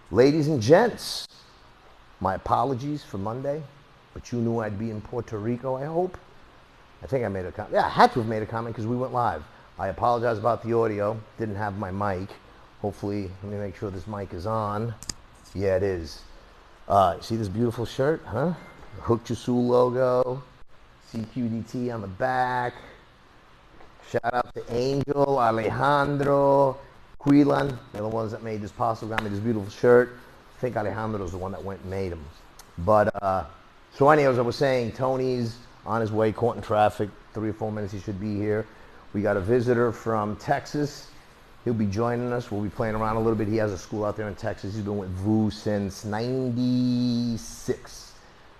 Ladies and gents, my apologies for Monday, but you knew I'd be in Puerto Rico, I hope. I think I made a comment. Yeah, I had to have made a comment because we went live. I apologize about the audio. Didn't have my mic. Hopefully, let me make sure this mic is on. Yeah, it is. See this beautiful shirt, huh? Hook Jasul logo, CQDT on the back. Shout out to Angel, Alejandro, Quilan. They're the ones that made this possible, got me this beautiful shirt. I think Alejandro's the one that went and made them. But, so anyways, as I was saying, Tony's on his way, caught in traffic, 3 or 4 minutes he should be here. We got a visitor from Texas. He'll be joining us. We'll be playing around a little bit. He has a school out there in Texas. He's been with VU since '96,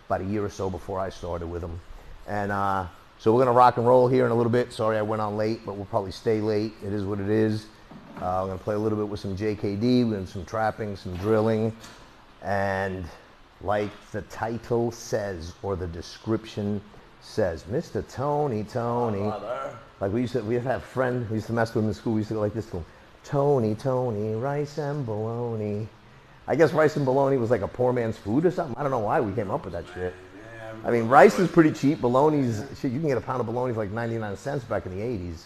about a year or so before I started with him. And so we're gonna rock and roll here in a little bit. Sorry I went on late, but we'll probably stay late. It is what it is. We're gonna play a little bit with some JKD, with some trapping, some drilling, and like the title says, or the description says, Mr. Tony. Like we used to have a friend, we used to mess with him in school, we used to go like this to him. Tony, rice and bologna. I guess rice and bologna was like a poor man's food or something. I don't know why we came up with that shit. I mean, rice is pretty cheap. Bologna's, shit, you can get a pound of bologna for like 99 cents back in the 80s.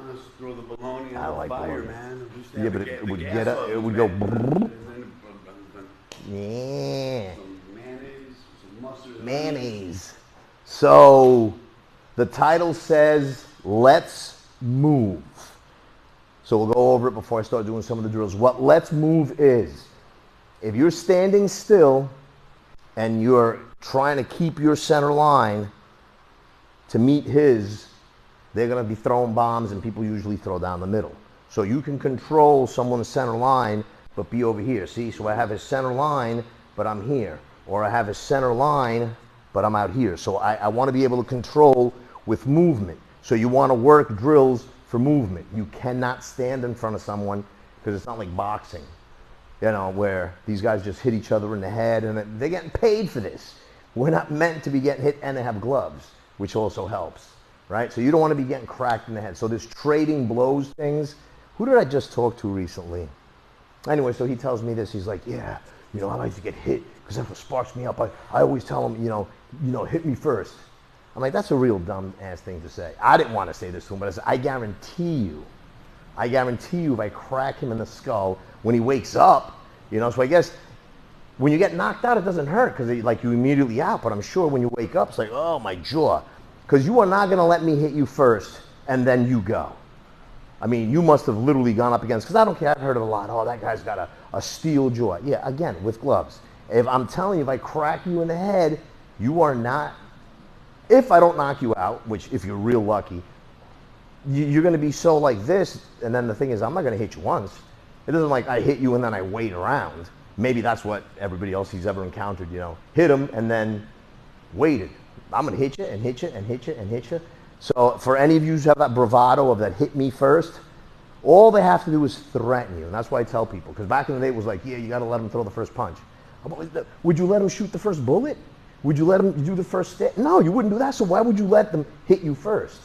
Let's throw the bologna I on like the fire, bologna. man. Yeah, but it would get up, it would go. Yeah. Some mayonnaise, some mustard. Mayonnaise. So the title says, let's move. So we'll go over it before I start doing some of the drills. What let's move is, if you're standing still and you're trying to keep your center line to meet his, they're going to be throwing bombs, and people usually throw down the middle. So you can control someone's center line, but be over here. See, so I have his center line, but I'm here. Or I have his center line, but I'm out here. So I want to be able to control with movement. So you want to work drills for movement. You cannot stand in front of someone, because it's not like boxing, you know, where these guys just hit each other in the head, and they're getting paid for this. We're not meant to be getting hit, and they have gloves, which also helps, right? So you don't want to be getting cracked in the head. So this trading blows things. Who did I just talk to recently? Anyway, so he tells me this. He's like, yeah, you know, I like to get hit because that's what sparks me up. I always tell him, you know, hit me first. I'm like, that's a real dumb ass thing to say. I didn't want to say this to him, but I said, I guarantee you if I crack him in the skull when he wakes up, you know, so I guess when you get knocked out, it doesn't hurt because like you immediately out, but I'm sure when you wake up, it's like, oh, my jaw. Because you are not going to let me hit you first and then you go. I mean, you must have literally gone up against, because I don't care, I've heard of a lot, oh, that guy's got a steel jaw. Yeah, again, with gloves. If I'm telling you, if I crack you in the head, you are not, if I don't knock you out, which if you're real lucky, you're going to be so like this, and then the thing is, I'm not going to hit you once. It isn't like I hit you and then I wait around. Maybe that's what everybody else he's ever encountered, you know. Hit him and then waited. I'm going to hit you and hit you and hit you and hit you. So for any of you who have that bravado of that hit me first, all they have to do is threaten you. And that's why I tell people, because back in the day it was like, yeah, you got to let him throw the first punch. Would you let him shoot the first bullet? Would you let him do the first step? No, you wouldn't do that. So why would you let them hit you first?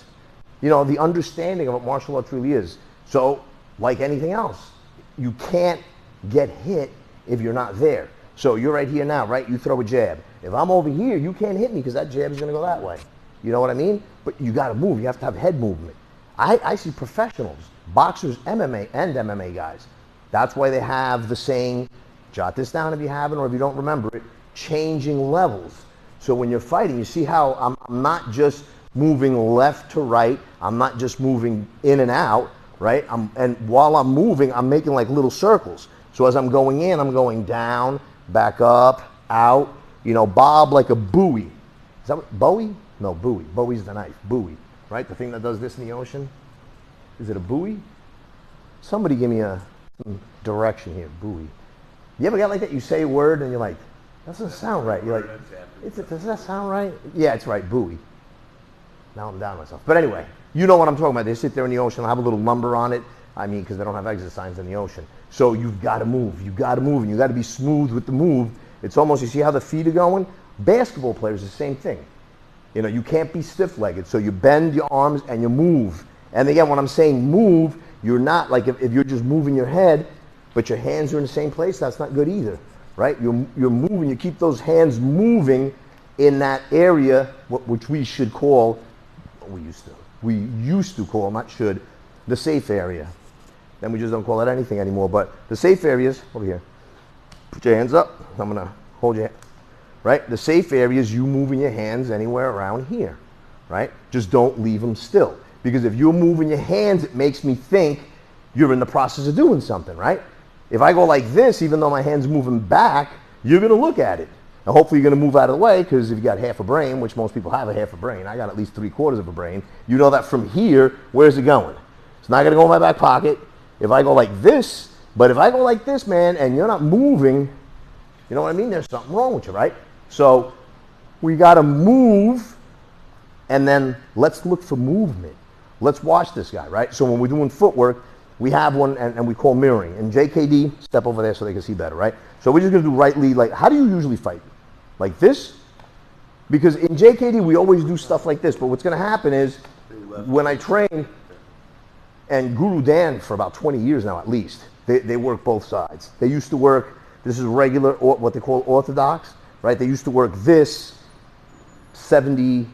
You know, the understanding of what martial arts really is. So like anything else, you can't get hit if you're not there. So you're right here now, right? You throw a jab. If I'm over here, you can't hit me because that jab is going to go that way. You know what I mean? But you got to move. You have to have head movement. I see professionals, boxers, MMA, and MMA guys. That's why they have the saying, jot this down if you haven't or if you don't remember it, changing levels. So when you're fighting, you see how I'm not just moving left to right. I'm not just moving in and out, right? And while I'm moving, I'm making like little circles. So as I'm going in, I'm going down, back up, out, you know, bob like a buoy. Is that what, Bowie? No, buoy. Bowie's the knife. Buoy, right? The thing that does this in the ocean. Is it a buoy? Somebody give me some direction here. Buoy. You ever get like that? You say a word and you're like, that doesn't sound right. You're like, does that sound right? Yeah, it's right. Buoy. Now I'm down myself. But anyway, you know what I'm talking about. They sit there in the ocean, have a little lumber on it. I mean, because they don't have exit signs in the ocean. So you've got to move. You've got to move, and you've got to be smooth with the move. It's almost, you see how the feet are going? Basketball players, the same thing. You know, you can't be stiff-legged. So you bend your arms and you move. And again, when I'm saying move, you're not like if you're just moving your head, but your hands are in the same place, that's not good either, right? You're moving, you keep those hands moving in that area, which we should call, we used to call, not should, the safe area. Then we just don't call it anything anymore, but the safe areas, over here, put your hands up, I'm gonna hold your hand, right? The safe areas, you moving your hands anywhere around here, right? Just don't leave them still. Because if you're moving your hands, it makes me think you're in the process of doing something, right? If I go like this, even though my hand's moving back, you're gonna look at it. Now hopefully you're gonna move out of the way, because if you got half a brain, which most people have a half a brain, I got at least 3/4 of a brain, you know that from here, where's it going? It's not gonna go in my back pocket. If I go like this, but if I go like this, man, and you're not moving, you know what I mean? There's something wrong with you, right? So we gotta move, and then let's look for movement. Let's watch this guy, right? So when we're doing footwork, we have one, and we call mirroring. And JKD, step over there so they can see better, right? So we're just gonna do right lead, like, how do you usually fight? Like this? Because in JKD, we always do stuff like this, but what's gonna happen is, when I train, and Guru Dan for about 20 years now at least, they work both sides. They used to work, this is regular, or what they call orthodox, right? They used to work this 70,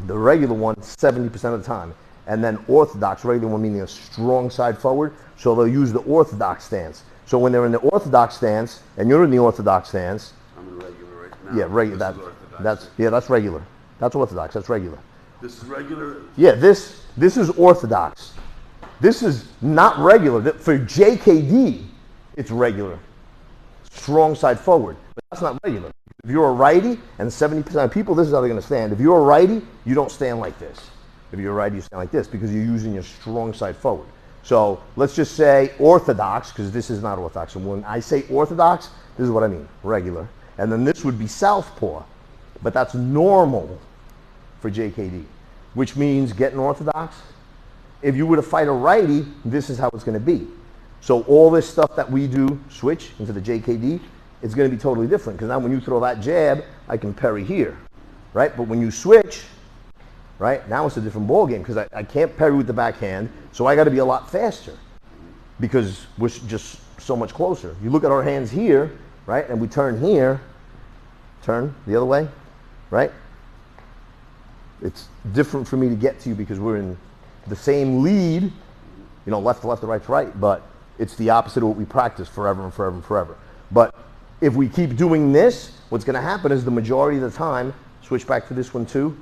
the regular one 70% of the time. And then orthodox, regular one meaning a strong side forward, so they'll use the orthodox stance. So when they're in the orthodox stance, and you're in the orthodox stance, I'm in regular right now. yeah, regular, that's regular. That's orthodox, that's regular. This is regular? Yeah, this is orthodox. This is not regular. For JKD, it's regular. Strong side forward, but that's not regular. If you're a righty, and 70% of people, this is how they're gonna stand. If you're a righty, you don't stand like this. If you're a righty, you stand like this, because you're using your strong side forward. So let's just say orthodox, because this is not orthodox. And when I say orthodox, this is what I mean, regular. And then this would be southpaw, but that's normal for JKD, which means getting orthodox. If you were to fight a righty, this is how it's gonna be. So all this stuff that we do, switch into the JKD, it's gonna be totally different, because now when you throw that jab, I can parry here, right? But when you switch, right, now it's a different ball game, because I can't parry with the backhand, so I gotta be a lot faster, because we're just so much closer. You look at our hands here, right, and we turn here, turn the other way, right? It's different for me to get to you because we're in the same lead, you know, left to left, right to right, but it's the opposite of what we practice forever and forever and forever. But if we keep doing this, what's gonna happen is the majority of the time, switch back to this one too,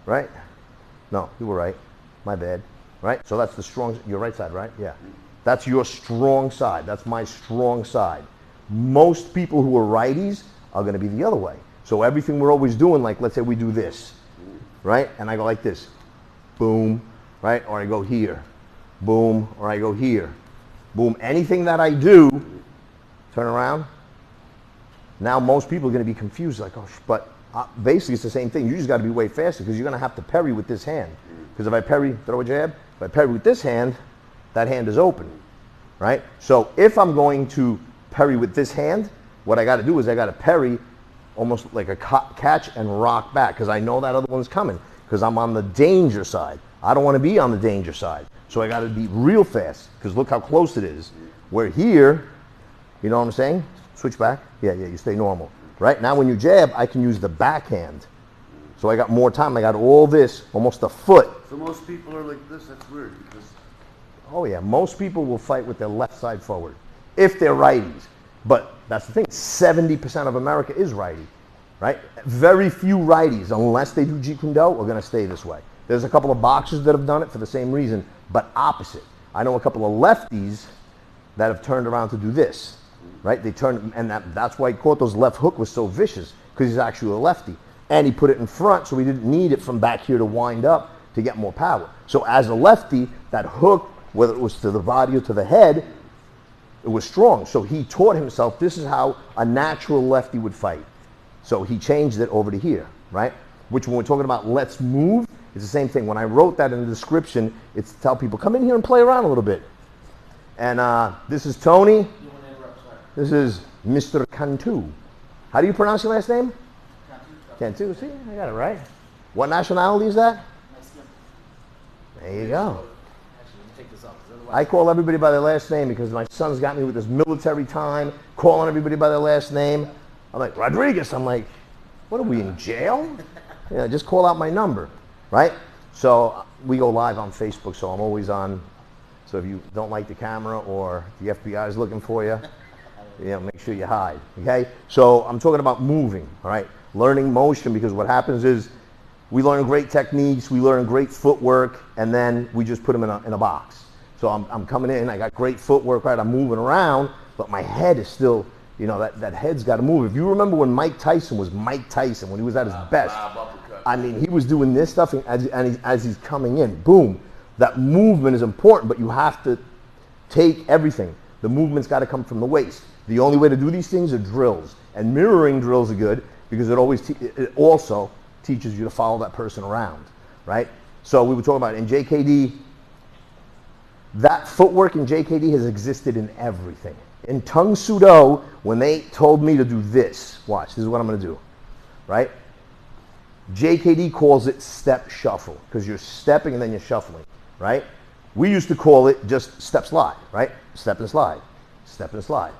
right? No, you were right, my bad, right? So that's the strong, your right side, right? Yeah. That's your strong side, that's my strong side. Most people who are righties are gonna be the other way. So everything we're always doing, like let's say we do this, right? And I go like this, boom, right? Or I go here, boom, or I go here, boom. Anything that I do, turn around. Now most people are going to be confused, like, oh, but basically it's the same thing. You just got to be way faster, because you're going to have to parry with this hand. Because if I parry, throw a jab, if I parry with this hand, that hand is open, right? So if I'm going to parry with this hand, what I got to do is I got to parry almost like a catch and rock back, because I know that other one's coming, because I'm on the danger side. I don't want to be on the danger side. So I got to be real fast, because look how close it is. Where here, you know what I'm saying? Switch back. Yeah, you stay normal. Right? Now when you jab, I can use the backhand. So I got more time. I got all this, almost a foot. So most people are like this? That's weird, because... Oh yeah, most people will fight with their left side forward, if they're righties. But that's the thing, 70% of America is righty, right? Very few righties, unless they do Jeet Kune Do, are gonna stay this way. There's a couple of boxers that have done it for the same reason, but opposite. I know a couple of lefties that have turned around to do this, right? They turned, and that's why Cotto's left hook was so vicious, because he's actually a lefty. And he put it in front, so he didn't need it from back here to wind up to get more power. So as a lefty, that hook, whether it was to the body or to the head, it was strong. So he taught himself this is how a natural lefty would fight. So he changed it over to here, right? Which when we're talking about let's move, it's the same thing. When I wrote that in the description, it's to tell people, come in here and play around a little bit. And this is Tony. This is Mr. Cantu. How do you pronounce your last name? Cantu. See, I got it right. What nationality is that? There you go. take this up. I call everybody by their last name because my son's got me with this military time, calling everybody by their last name. I'm like, Rodriguez. I'm like, what are we in jail? Just call out my number, right? So we go live on Facebook, so I'm always on. So if you don't like the camera or the FBI is looking for you, make sure you hide, okay? So I'm talking about moving, all right? Learning motion, because what happens is we learn great techniques, we learn great footwork, and then we just put them in a box. So I'm coming in, I got great footwork, right? I'm moving around, but my head is still, that head's got to move. If you remember when Mike Tyson was Mike Tyson, when he was at his best, I mean, he was doing this stuff, and as he's coming in, boom. That movement is important, but you have to take everything. The movement's got to come from the waist. The only way to do these things are drills. And mirroring drills are good because it also teaches you to follow that person around, right? So we were talking about in JKD, that footwork in JKD has existed in everything. In Tung Soo Do, when they told me to do this, watch, this is what I'm going to do, right? JKD calls it step shuffle because you're stepping and then you're shuffling, right? We used to call it just step slide, right? Step and slide,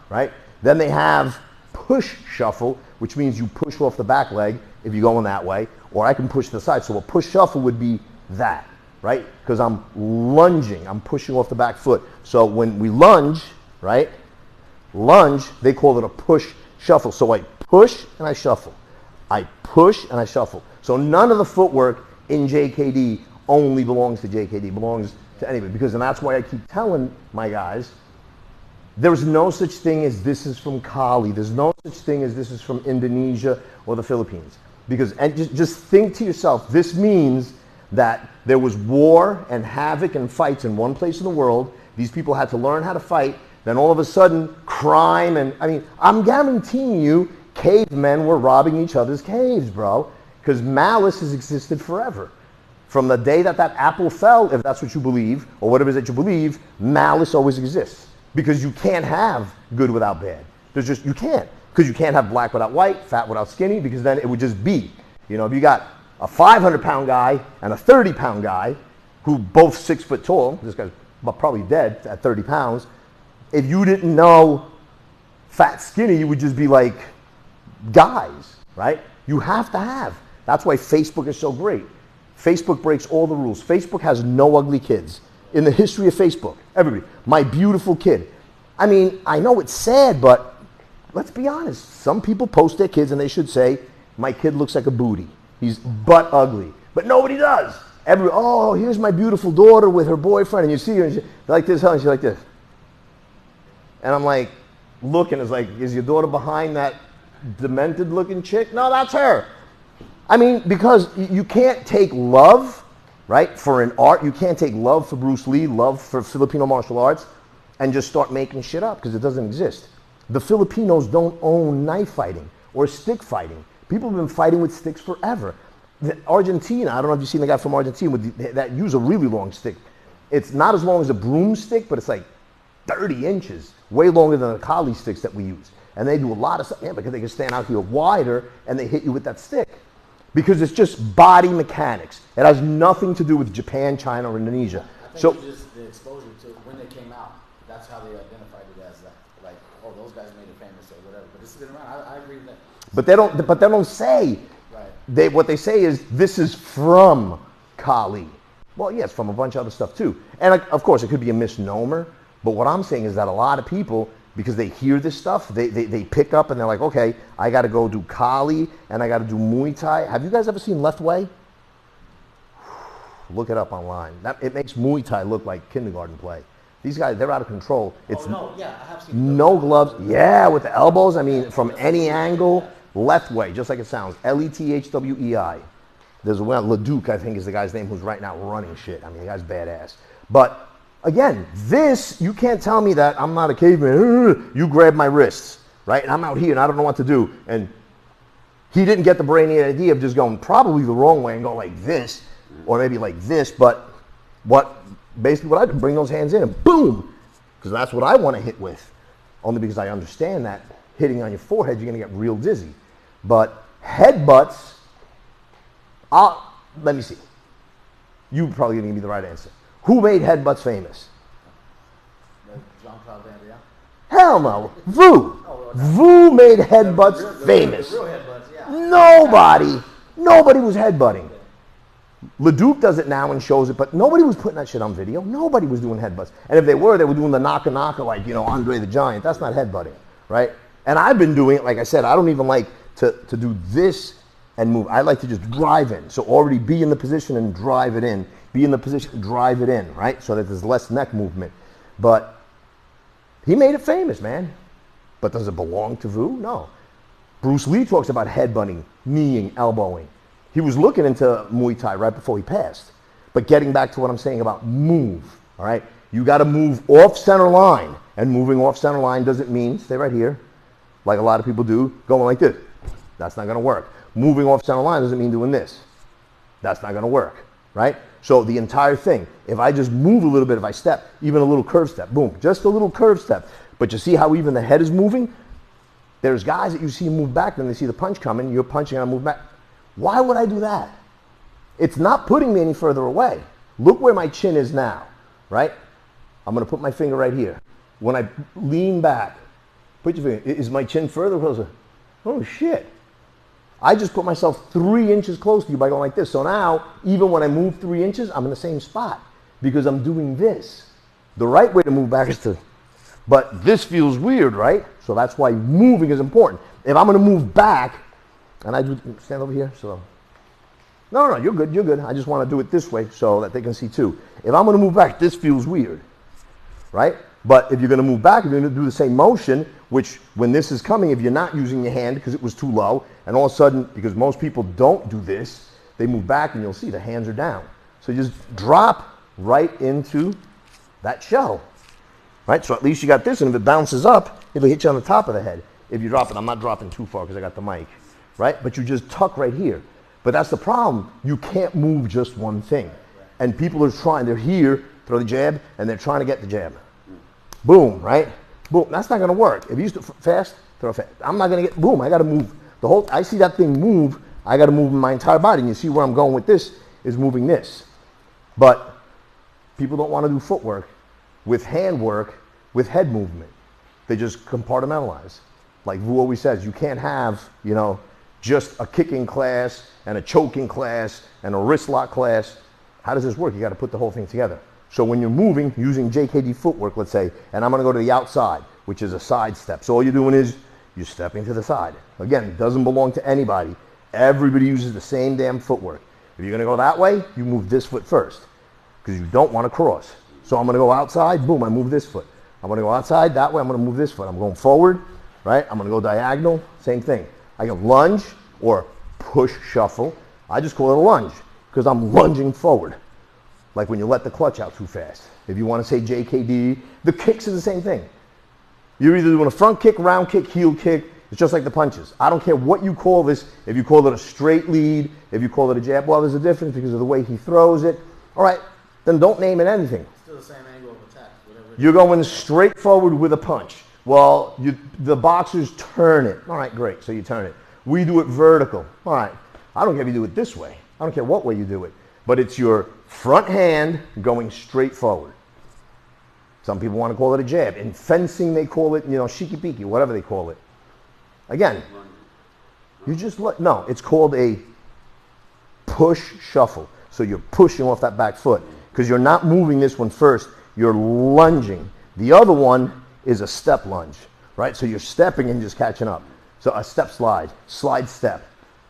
right? Then they have push shuffle, which means you push off the back leg if you're going that way, or I can push to the side. So a push shuffle would be that, right? Because I'm lunging, I'm pushing off the back foot. So when we lunge, right? Lunge, they call it a push shuffle. So I push and I shuffle. I push and I shuffle. So none of the footwork in JKD only belongs to JKD, belongs to anybody. And that's why I keep telling my guys, there's no such thing as this is from Kali. There's no such thing as this is from Indonesia or the Philippines. And just think to yourself, this means that there was war and havoc and fights in one place in the world. These people had to learn how to fight. Then all of a sudden, crime I'm guaranteeing you, cavemen were robbing each other's caves, bro. Because malice has existed forever. From the day that apple fell, if that's what you believe, or whatever it is that you believe, malice always exists. Because you can't have good without bad. You can't. Because you can't have black without white, fat without skinny, because then it would just be. If you got a 500-pound guy and a 30-pound guy, who both 6 foot tall, this guy's probably dead at 30 pounds, if you didn't know fat, skinny, you would just be like guys, right? You have to have. That's why Facebook is so great. Facebook breaks all the rules. Facebook has no ugly kids. In the history of Facebook, everybody, my beautiful kid. I know it's sad, but let's be honest. Some people post their kids and they should say, my kid looks like a booty. He's butt ugly. But nobody does. Here's my beautiful daughter with her boyfriend, and you see her, and she's like this, and she's like this. And I'm like, looking, is your daughter behind that demented looking chick? No, that's her. Because you can't take love, right, for an art. You can't take love for Bruce Lee, love for Filipino martial arts, and just start making shit up because it doesn't exist. The Filipinos don't own knife fighting or stick fighting. People have been fighting with sticks forever. Argentina, I don't know if you've seen the guy from Argentina that use a really long stick. It's not as long as a broomstick, but it's like 30 inches, way longer than the Kali sticks that we use. And they do a lot of stuff, because they can stand out here wider and they hit you with that stick. Because it's just body mechanics. It has nothing to do with Japan, China, or Indonesia. So just the exposure to when they came out, that's how they identified it as that. Like, those guys made it famous or whatever. But it's been around. I agree with that. But they don't say. Right. What they say is this is from Kali. Well, yes, from a bunch of other stuff too. And of course, it could be a misnomer. But what I'm saying is that a lot of people, because they hear this stuff, they pick up and they're like, okay, I got to go do Kali and I got to do Muay Thai. Have you guys ever seen Left Way? Look it up online. It makes Muay Thai look like kindergarten play. These guys, they're out of control. I have seen no gloves. Yeah, with the elbows. From any angle. Left Way, just like it sounds. Lethwei. There's one, Leduc, I think is the guy's name, who's right now running shit. The guy's badass. But again, you can't tell me that I'm not a caveman. You grab my wrists, right? And I'm out here and I don't know what to do. And he didn't get the brainy idea of just going probably the wrong way and go like this, or maybe like this. But basically what I do, bring those hands in and boom, because that's what I want to hit with. Only because I understand that hitting on your forehead, you're going to get real dizzy. But headbutts, let me see. You're probably going to give me the right answer. Who made headbutts famous? Hell no. Vu. Vu made headbutts famous. The real headbutts, yeah. Nobody was headbutting. LeDuc does it now and shows it, but nobody was putting that shit on video. Nobody was doing headbutts. And if they were doing the knocker like, Andre the Giant. That's not headbutting, right? And I've been doing it, like I said, I don't even like to do this and move. I like to just drive in. So already be in the position and drive it in. Be in the position, drive it in, right? So that there's less neck movement. But he made it famous, man. But does it belong to Vu? No. Bruce Lee talks about headbutting, kneeing, elbowing. He was looking into Muay Thai right before he passed. But getting back to what I'm saying about move, all right? You got to move off center line. And moving off center line doesn't mean, stay right here, like a lot of people do, going like this. That's not going to work. Moving off center line doesn't mean doing this. That's not going to work, right? So the entire thing, if I just move a little bit, if I step, even a little curve step, boom, just a little curve step. But you see how even the head is moving? There's guys that you see move back, then they see the punch coming, you're punching and I move back. Why would I do that? It's not putting me any further away. Look where my chin is now, right? I'm going to put my finger right here. When I lean back, put your finger, is my chin further or closer? Oh, shit. I just put myself 3 inches close to you by going like this. So now, even when I move 3 inches, I'm in the same spot because I'm doing this. The right way to move back is to, but this feels weird, right? So that's why moving is important. If I'm going to move back, and I do, stand over here, so. No, you're good. I just want to do it this way so that they can see too. If I'm going to move back, this feels weird, right? But if you're going to move back, if you're going to do the same motion, which when this is coming, if you're not using your hand because it was too low, and all of a sudden, because most people don't do this, they move back and you'll see the hands are down. So you just drop right into that shell, right? So at least you got this, and if it bounces up, it'll hit you on the top of the head. If you drop it, I'm not dropping too far because I got the mic, right? But you just tuck right here. But that's the problem. You can't move just one thing. And people are trying, they're here, throw the jab, and they're trying to get the jab. Boom, right? Boom. That's not going to work. If you used to fast, throw fast. I'm not going to get, boom, I got to move. I see that thing move, I got to move my entire body. And you see where I'm going with this is moving this. But people don't want to do footwork with hand work, with head movement. They just compartmentalize. Like Vu always says, you can't have, just a kicking class and a choking class and a wrist lock class. How does this work? You got to put the whole thing together. So when you're moving, using JKD footwork, let's say, and I'm going to go to the outside, which is a side step. So all you're doing is you're stepping to the side. Again, it doesn't belong to anybody. Everybody uses the same damn footwork. If you're going to go that way, you move this foot first because you don't want to cross. So I'm going to go outside, boom, I move this foot. I'm going to go outside, that way I'm going to move this foot. I'm going forward, right? I'm going to go diagonal, same thing. I can lunge or push shuffle. I just call it a lunge because I'm lunging forward. Like when you let the clutch out too fast. If you want to say JKD, the kicks are the same thing. You're either doing a front kick, round kick, heel kick. It's just like the punches. I don't care what you call this. If you call it a straight lead, if you call it a jab, well, there's a difference because of the way he throws it. All right, then don't name it anything. Still the same angle of attack. You're going straight forward with a punch. Well, the boxers turn it. All right, great, so you turn it. We do it vertical. All right, I don't care if you do it this way. I don't care what way you do it. But it's your front hand going straight forward. Some people want to call it a jab. In fencing, they call it, shiki-piki, whatever they call it. Again, you just no, it's called a push shuffle. So you're pushing off that back foot because you're not moving this one first. You're lunging. The other one is a step lunge, right? So you're stepping and just catching up. So a step slide, slide step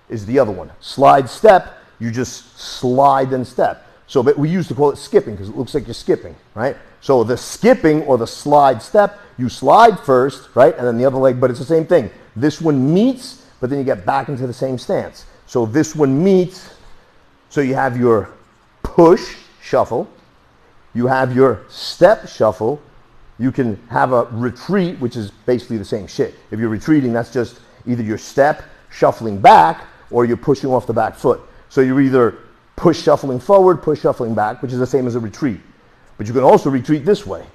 is the other one. Slide step, you just slide and step. So but we used to call it skipping because it looks like you're skipping, right? So the skipping or the slide step, you slide first, right? And then the other leg, but it's the same thing. This one meets, but then you get back into the same stance. So this one meets, so you have your push shuffle, you have your step shuffle, you can have a retreat, which is basically the same shit. If you're retreating, that's just either your step shuffling back or you're pushing off the back foot. So you're either push shuffling forward, push shuffling back, which is the same as a retreat. But you can also retreat this way,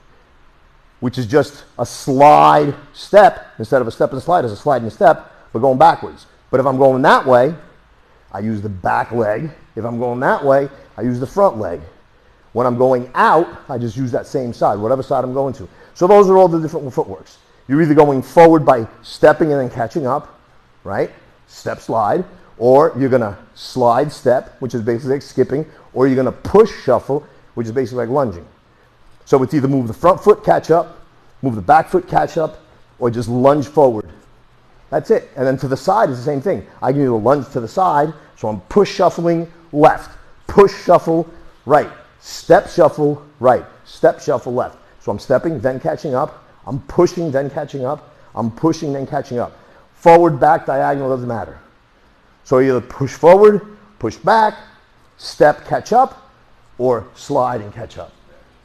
which is just a slide step. Instead of a step and slide, it's a slide and step, but going backwards. But if I'm going that way, I use the back leg. If I'm going that way, I use the front leg. When I'm going out, I just use that same side, whatever side I'm going to. So those are all the different footworks. You're either going forward by stepping and then catching up, right? Step, slide. Or you're going to slide, step, which is basically like skipping. Or you're going to push, shuffle, which is basically like lunging. So it's either move the front foot, catch up, move the back foot, catch up, or just lunge forward. That's it. And then to the side is the same thing. I can either lunge to the side, so I'm push, shuffling, left. Push, shuffle, right. Step, shuffle, right. Step, shuffle, left. So I'm stepping, then catching up. I'm pushing, then catching up. I'm pushing, then catching up. Forward, back, diagonal, doesn't matter. So either push forward, push back, step, catch up, or slide and catch up.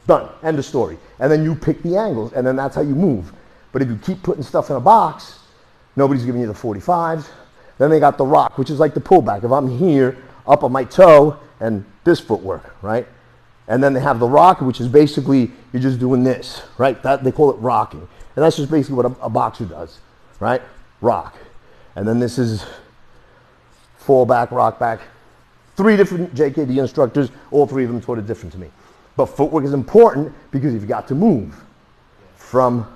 Done. End of story. And then you pick the angles, and then that's how you move. But if you keep putting stuff in a box, nobody's giving you the 45s. Then they got the rock, which is like the pullback. If I'm here, up on my toe, and this footwork, right? And then they have the rock, which is basically you're just doing this, right? That they call it rocking. And that's just basically what a boxer does, right? Rock. And then this is fall back, rock back. 3 different JKD instructors, all 3 of them taught it different to me. But footwork is important because you've got to move from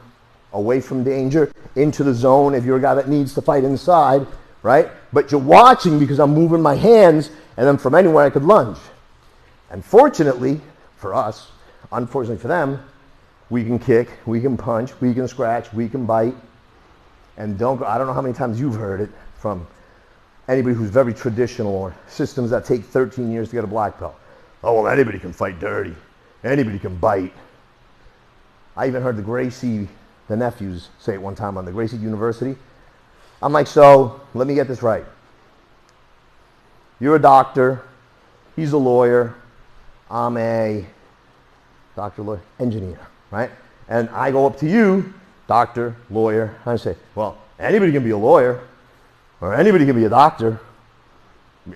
away from danger into the zone if you're a guy that needs to fight inside, right? But you're watching because I'm moving my hands, and then from anywhere I could lunge. And fortunately for us, unfortunately for them, we can kick, we can punch, we can scratch, we can bite. And I don't know how many times you've heard it from anybody who's very traditional or systems that take 13 years to get a black belt. Oh, well, anybody can fight dirty. Anybody can bite. I even heard the Gracie, the nephews, say it one time on the Gracie University. I'm like, so, let me get this right. You're a doctor. He's a lawyer. I'm a doctor, lawyer, engineer, right? And I go up to you, doctor, lawyer. I say, well, anybody can be a lawyer or anybody can be a doctor.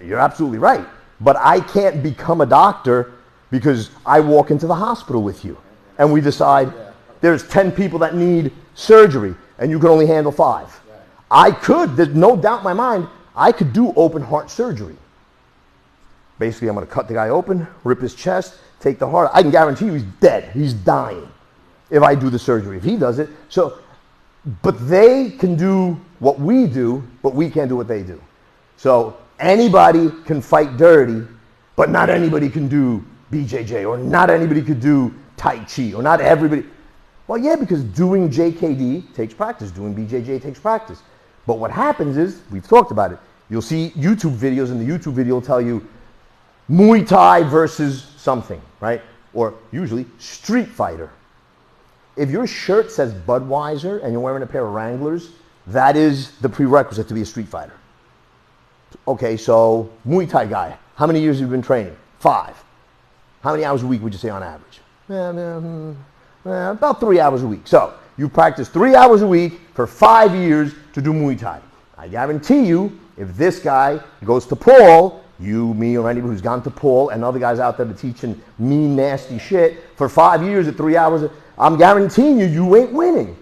You're absolutely right. But I can't become a doctor because I walk into the hospital with you and we decide there's 10 people that need surgery and you can only handle 5. I could, there's no doubt in my mind, I could do open heart surgery. Basically, I'm going to cut the guy open, rip his chest, take the heart. I can guarantee you he's dead. He's dying if I do the surgery, if he does it. So, but they can do what we do, but we can't do what they do. So anybody can fight dirty, but not anybody can do BJJ, or not anybody could do Tai Chi, or not everybody. Well, yeah, because doing JKD takes practice. Doing BJJ takes practice. But what happens is, we've talked about it, you'll see YouTube videos, and the YouTube video will tell you Muay Thai versus something, right? Or usually Street Fighter. If your shirt says Budweiser and you're wearing a pair of Wranglers, that is the prerequisite to be a street fighter. Okay, so Muay Thai guy, how many years have you been training? 5. How many hours a week would you say on average? About 3 hours a week. So you practice 3 hours a week for 5 years to do Muay Thai. I guarantee you, if this guy goes to Paul, you, me, or anybody who's gone to Paul, and other guys out there that are teaching mean, nasty shit for 5 years at 3 hours, I'm guaranteeing you, you ain't winning.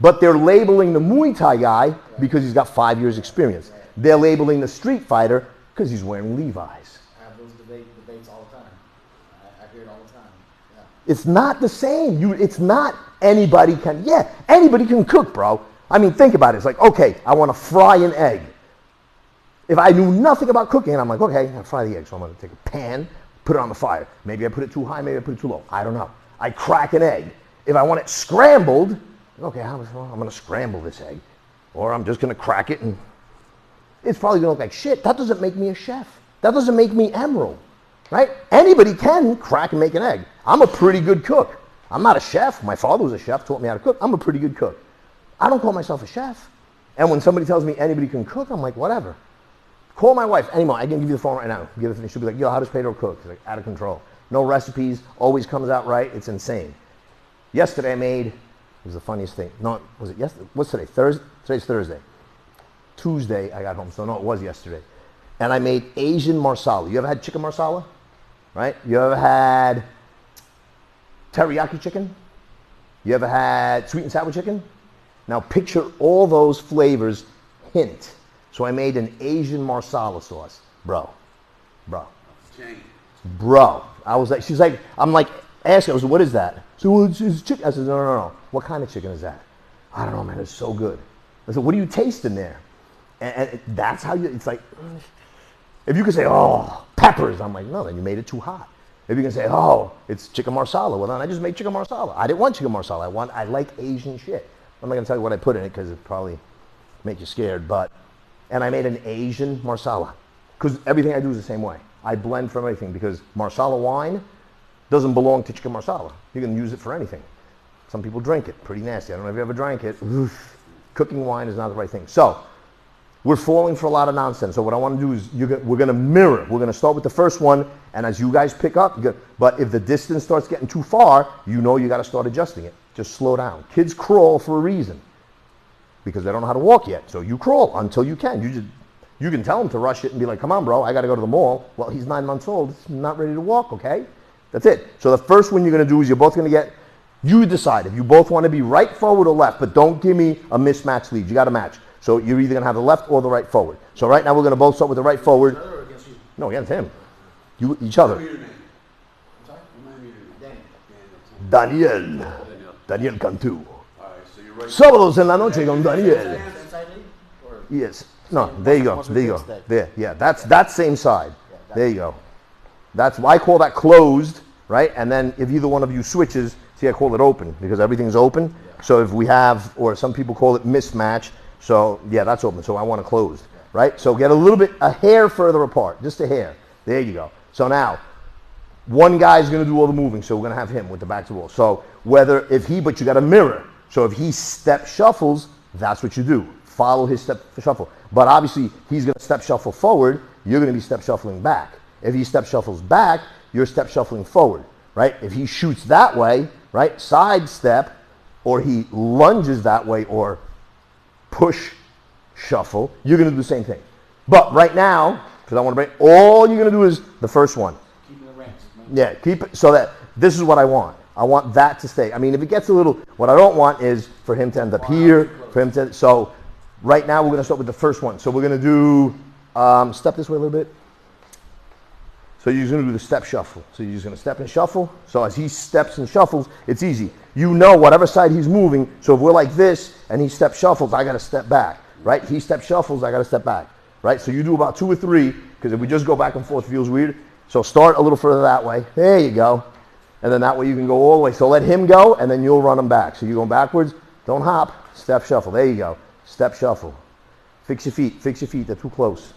But they're labeling the Muay Thai guy because he's got 5 years experience. They're labeling the street fighter because he's wearing Levi's. I have those debates all the time. I hear it all the time. Yeah. It's not the same. It's not anybody can. Yeah, anybody can cook, bro. I mean, think about it. It's like, okay, I want to fry an egg. If I knew nothing about cooking, I'm like, okay, I'll fry the egg. So I'm going to take a pan, put it on the fire. Maybe I put it too high, maybe I put it too low. I don't know. I crack an egg. If I want it scrambled, okay, I'm going to scramble this egg. Or I'm just going to crack it and it's probably going to look like shit. That doesn't make me a chef. That doesn't make me Emerald, right? Anybody can crack and make an egg. I'm a pretty good cook. I'm not a chef. My father was a chef, taught me how to cook. I'm a pretty good cook. I don't call myself a chef. And when somebody tells me anybody can cook, I'm like, whatever. Call my wife. Anymore, I can give you the phone right now. Give it, she'll be like, yo, how does Pedro cook? She's like, out of control. No recipes, always comes out right. It's insane. Yesterday I made, it was the funniest thing. No, was it yesterday? What's today? Thursday? Today's Thursday. Tuesday I got home, so no, it was yesterday. And I made Asian marsala. You ever had chicken marsala? Right? You ever had teriyaki chicken? You ever had sweet and sour chicken? Now picture all those flavors, hint. So I made an Asian marsala sauce. Bro. I was like, I'm like, asking, I was like, what is that? So well, it's chicken. I said, no. What kind of chicken is that? I don't know, man, it's so good. I said, what do you taste in there? And that's how you, it's like, if you could say, oh, peppers, I'm like, no, then you made it too hot. If you can say, oh, it's chicken marsala, well, then I just made chicken marsala. I didn't want chicken marsala. I like Asian shit. I'm not gonna tell you what I put in it because it probably make you scared, and I made an Asian marsala because everything I do is the same way. I blend from everything because marsala wine doesn't belong to chicken marsala. You can use it for anything. Some people drink it, pretty nasty. I don't know if you ever drank it. Oof. Cooking wine is not the right thing. So, we're falling for a lot of nonsense. So what I want to do is we're going to mirror. We're going to start with the first one, and as you guys pick up, but if the distance starts getting too far, you know you got to start adjusting it. Just slow down. Kids crawl for a reason because they don't know how to walk yet. So you crawl until you can. You can tell them to rush it and be like, come on, bro, I got to go to the mall. Well, he's 9 months old. He's not ready to walk, okay? That's it. So the first one you're going to do is you're both going to get, you decide if you both want to be right forward or left, but don't give me a mismatched lead. You got to match. So you're either going to have the left or the right forward. So right now we're going to both start with the right forward. Each other or against you? No, against him. You, each other. Remind me your name. I'm sorry? Remind me your name. Danny. Daniel. Daniel Cantu. All right, so you're right. Sábados en la noche con Daniel. Inside lead? Or Yes. No, there you go. Once we There you fix go. that. There. Yeah, that's same side. Yeah, There you go. That's why I call that closed, right? And then if either one of you switches, see, I call it open because everything's open. Yeah. So if we have, or some people call it mismatch. So yeah, that's open. So I want it closed, right? So get a hair further apart, just a hair. There you go. So now, one guy's going to do all the moving. So we're going to have him with the back to the wall. So but you got a mirror. So if he step shuffles, that's what you do. Follow his step shuffle. But obviously, he's going to step shuffle forward. You're going to be step shuffling back. If he step shuffles back, you're step shuffling forward, right? If he shoots that way, right, side step, or he lunges that way, or push shuffle, you're going to do the same thing. But right now, because I want to break, all you're going to do is the first one. keeping the ranks. Yeah, keep it so that this is what I want. I want that to stay. I mean, if it gets a little, what I don't want is for him to end up here, for him to, so right now we're going to start with the first one. So we're going to do, step this way a little bit. So you're going to do the step shuffle. So you're just going to step and shuffle. So as he steps and shuffles, it's easy. You know whatever side he's moving. So if we're like this and he step shuffles, I got to step back, right? He step shuffles, I got to step back, right? So you do about 2 or 3 because if we just go back and forth, it feels weird. So start a little further that way. There you go. And then that way you can go all the way. So let him go and then you'll run him back. So you're going backwards. Don't hop. Step shuffle. There you go. Step shuffle. Fix your feet. Fix your feet. They're too close.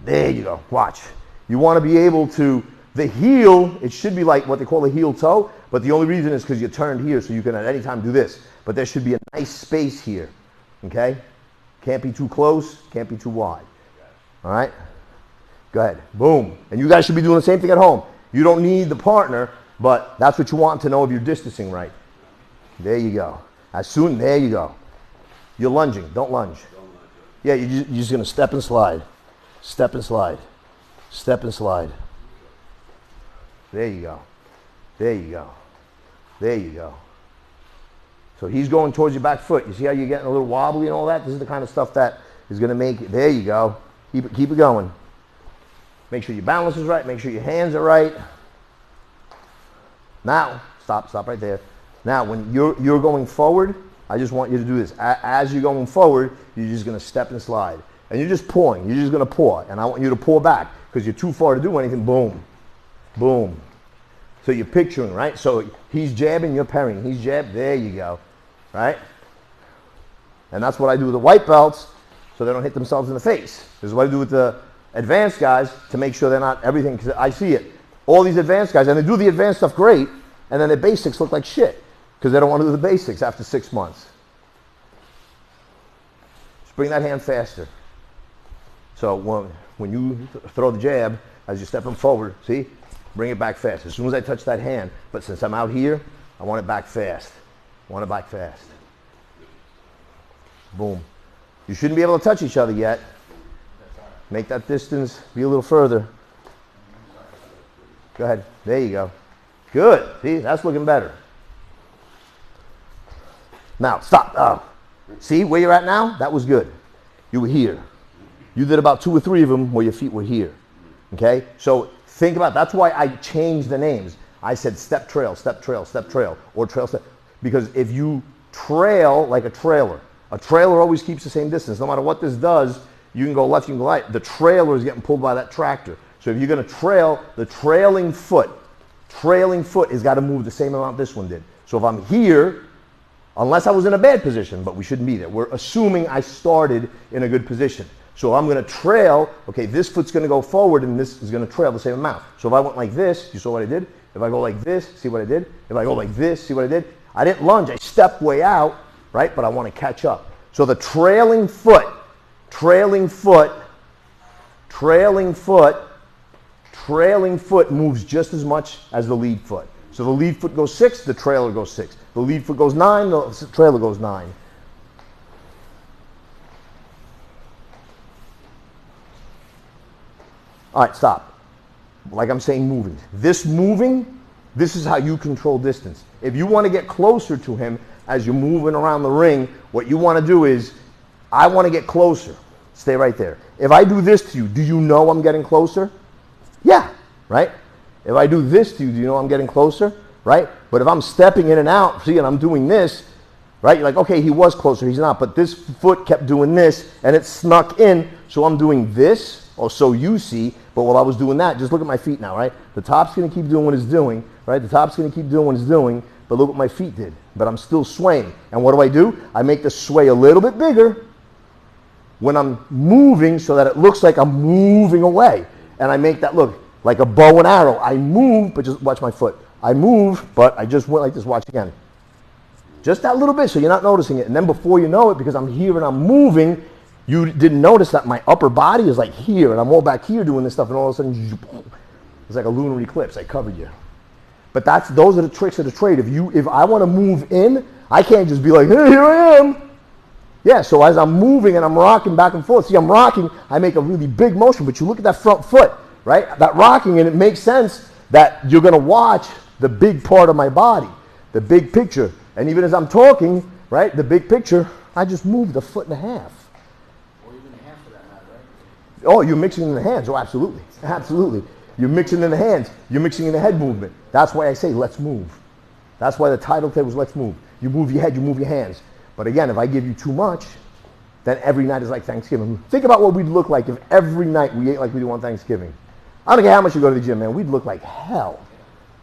There you go. Watch. You want to be able to, the heel, it should be like what they call a heel toe, but the only reason is because you turned here, so you can at any time do this. But there should be a nice space here, okay? Can't be too close, can't be too wide. All right? Go ahead. Boom. And you guys should be doing the same thing at home. You don't need the partner, but that's what you want to know if you're distancing right. There you go. There you go. You're lunging. Don't lunge. Yeah, you're just going to step and slide. Step and slide. Step and slide. There you go. There you go. There you go. So he's going towards your back foot. You see how you're getting a little wobbly and all that? This is the kind of stuff that is going to make it. There you go. Keep it going. Make sure your balance is right. Make sure your hands are right. Now, stop right there. Now, when you're going forward, I just want you to do this. As you're going forward, you're just going to step and slide. And you're just pulling. You're just going to pull. And I want you to pull back because you're too far to do anything. Boom. Boom. So you're picturing, right? So he's jabbing, you're parrying. He's jabbing. There you go. Right? And that's what I do with the white belts so they don't hit themselves in the face. This is what I do with the advanced guys to make sure they're not everything. Because I see it. All these advanced guys, and they do the advanced stuff great, and then their basics look like shit because they don't want to do the basics after 6 months. Just bring that hand faster. So when you throw the jab, as you're stepping forward, see, bring it back fast. As soon as I touch that hand, but since I'm out here, I want it back fast. I want it back fast. Boom. You shouldn't be able to touch each other yet. Make that distance be a little further. Go ahead. There you go. Good. See, that's looking better. Now, stop. See where you're at now? That was good. You were here. You did about 2 or 3 of them where your feet were here. Okay? So think about, that's why I changed the names. I said step trail, step trail, step trail, or trail step. Because if you trail like a trailer. A trailer always keeps the same distance. No matter what this does, you can go left, you can go right. The trailer is getting pulled by that tractor. So if you're going to trail, the trailing foot has got to move the same amount this one did. So if I'm here, unless I was in a bad position, but we shouldn't be there. We're assuming I started in a good position. So I'm going to trail, okay, this foot's going to go forward and this is going to trail the same amount. So if I went like this, you saw what I did? If I go like this, see what I did? If I go like this, see what I did? I didn't lunge, I stepped way out, right? But I want to catch up. So the trailing foot moves just as much as the lead foot. So the lead foot goes 6, the trailer goes 6. The lead foot goes 9, the trailer goes 9. All right, stop. Like I'm saying, moving. This is how you control distance. If you want to get closer to him as you're moving around the ring, what you want to do is, I want to get closer. Stay right there. If I do this to you, do you know I'm getting closer? Yeah, right? If I do this to you, do you know I'm getting closer? Right? But if I'm stepping in and out, see, and I'm doing this, right? You're like, okay, he was closer, he's not. But this foot kept doing this, and it snuck in, so I'm doing this, or so you see. But while I was doing that, just look at my feet now, right? The top's going to keep doing what it's doing, right? The top's going to keep doing what it's doing, but look what my feet did. But I'm still swaying. And what do? I make the sway a little bit bigger when I'm moving so that it looks like I'm moving away. And I make that look like a bow and arrow. I move, but just watch my foot. I move, but I just went like this. Watch again. Just that little bit so you're not noticing it. And then before you know it, because I'm here and I'm moving, you didn't notice that my upper body is like here, and I'm all back here doing this stuff, and all of a sudden, it's like a lunar eclipse. I covered you. But those are the tricks of the trade. If I want to move in, I can't just be like, hey, here I am. Yeah, so as I'm moving and I'm rocking back and forth, see, I'm rocking, I make a really big motion, but you look at that front foot, right? That rocking, and it makes sense that you're going to watch the big part of my body, the big picture. And even as I'm talking, right, the big picture, I just moved a foot and a half. Or even a half for that matter, right? Oh, you're mixing in the hands. Oh, absolutely. Absolutely. You're mixing in the hands. You're mixing in the head movement. That's why I say let's move. That's why the title today was let's move. You move your head, you move your hands. But again, if I give you too much, then every night is like Thanksgiving. Think about what we'd look like if every night we ate like we do on Thanksgiving. I don't care how much you go to the gym, man. We'd look like hell.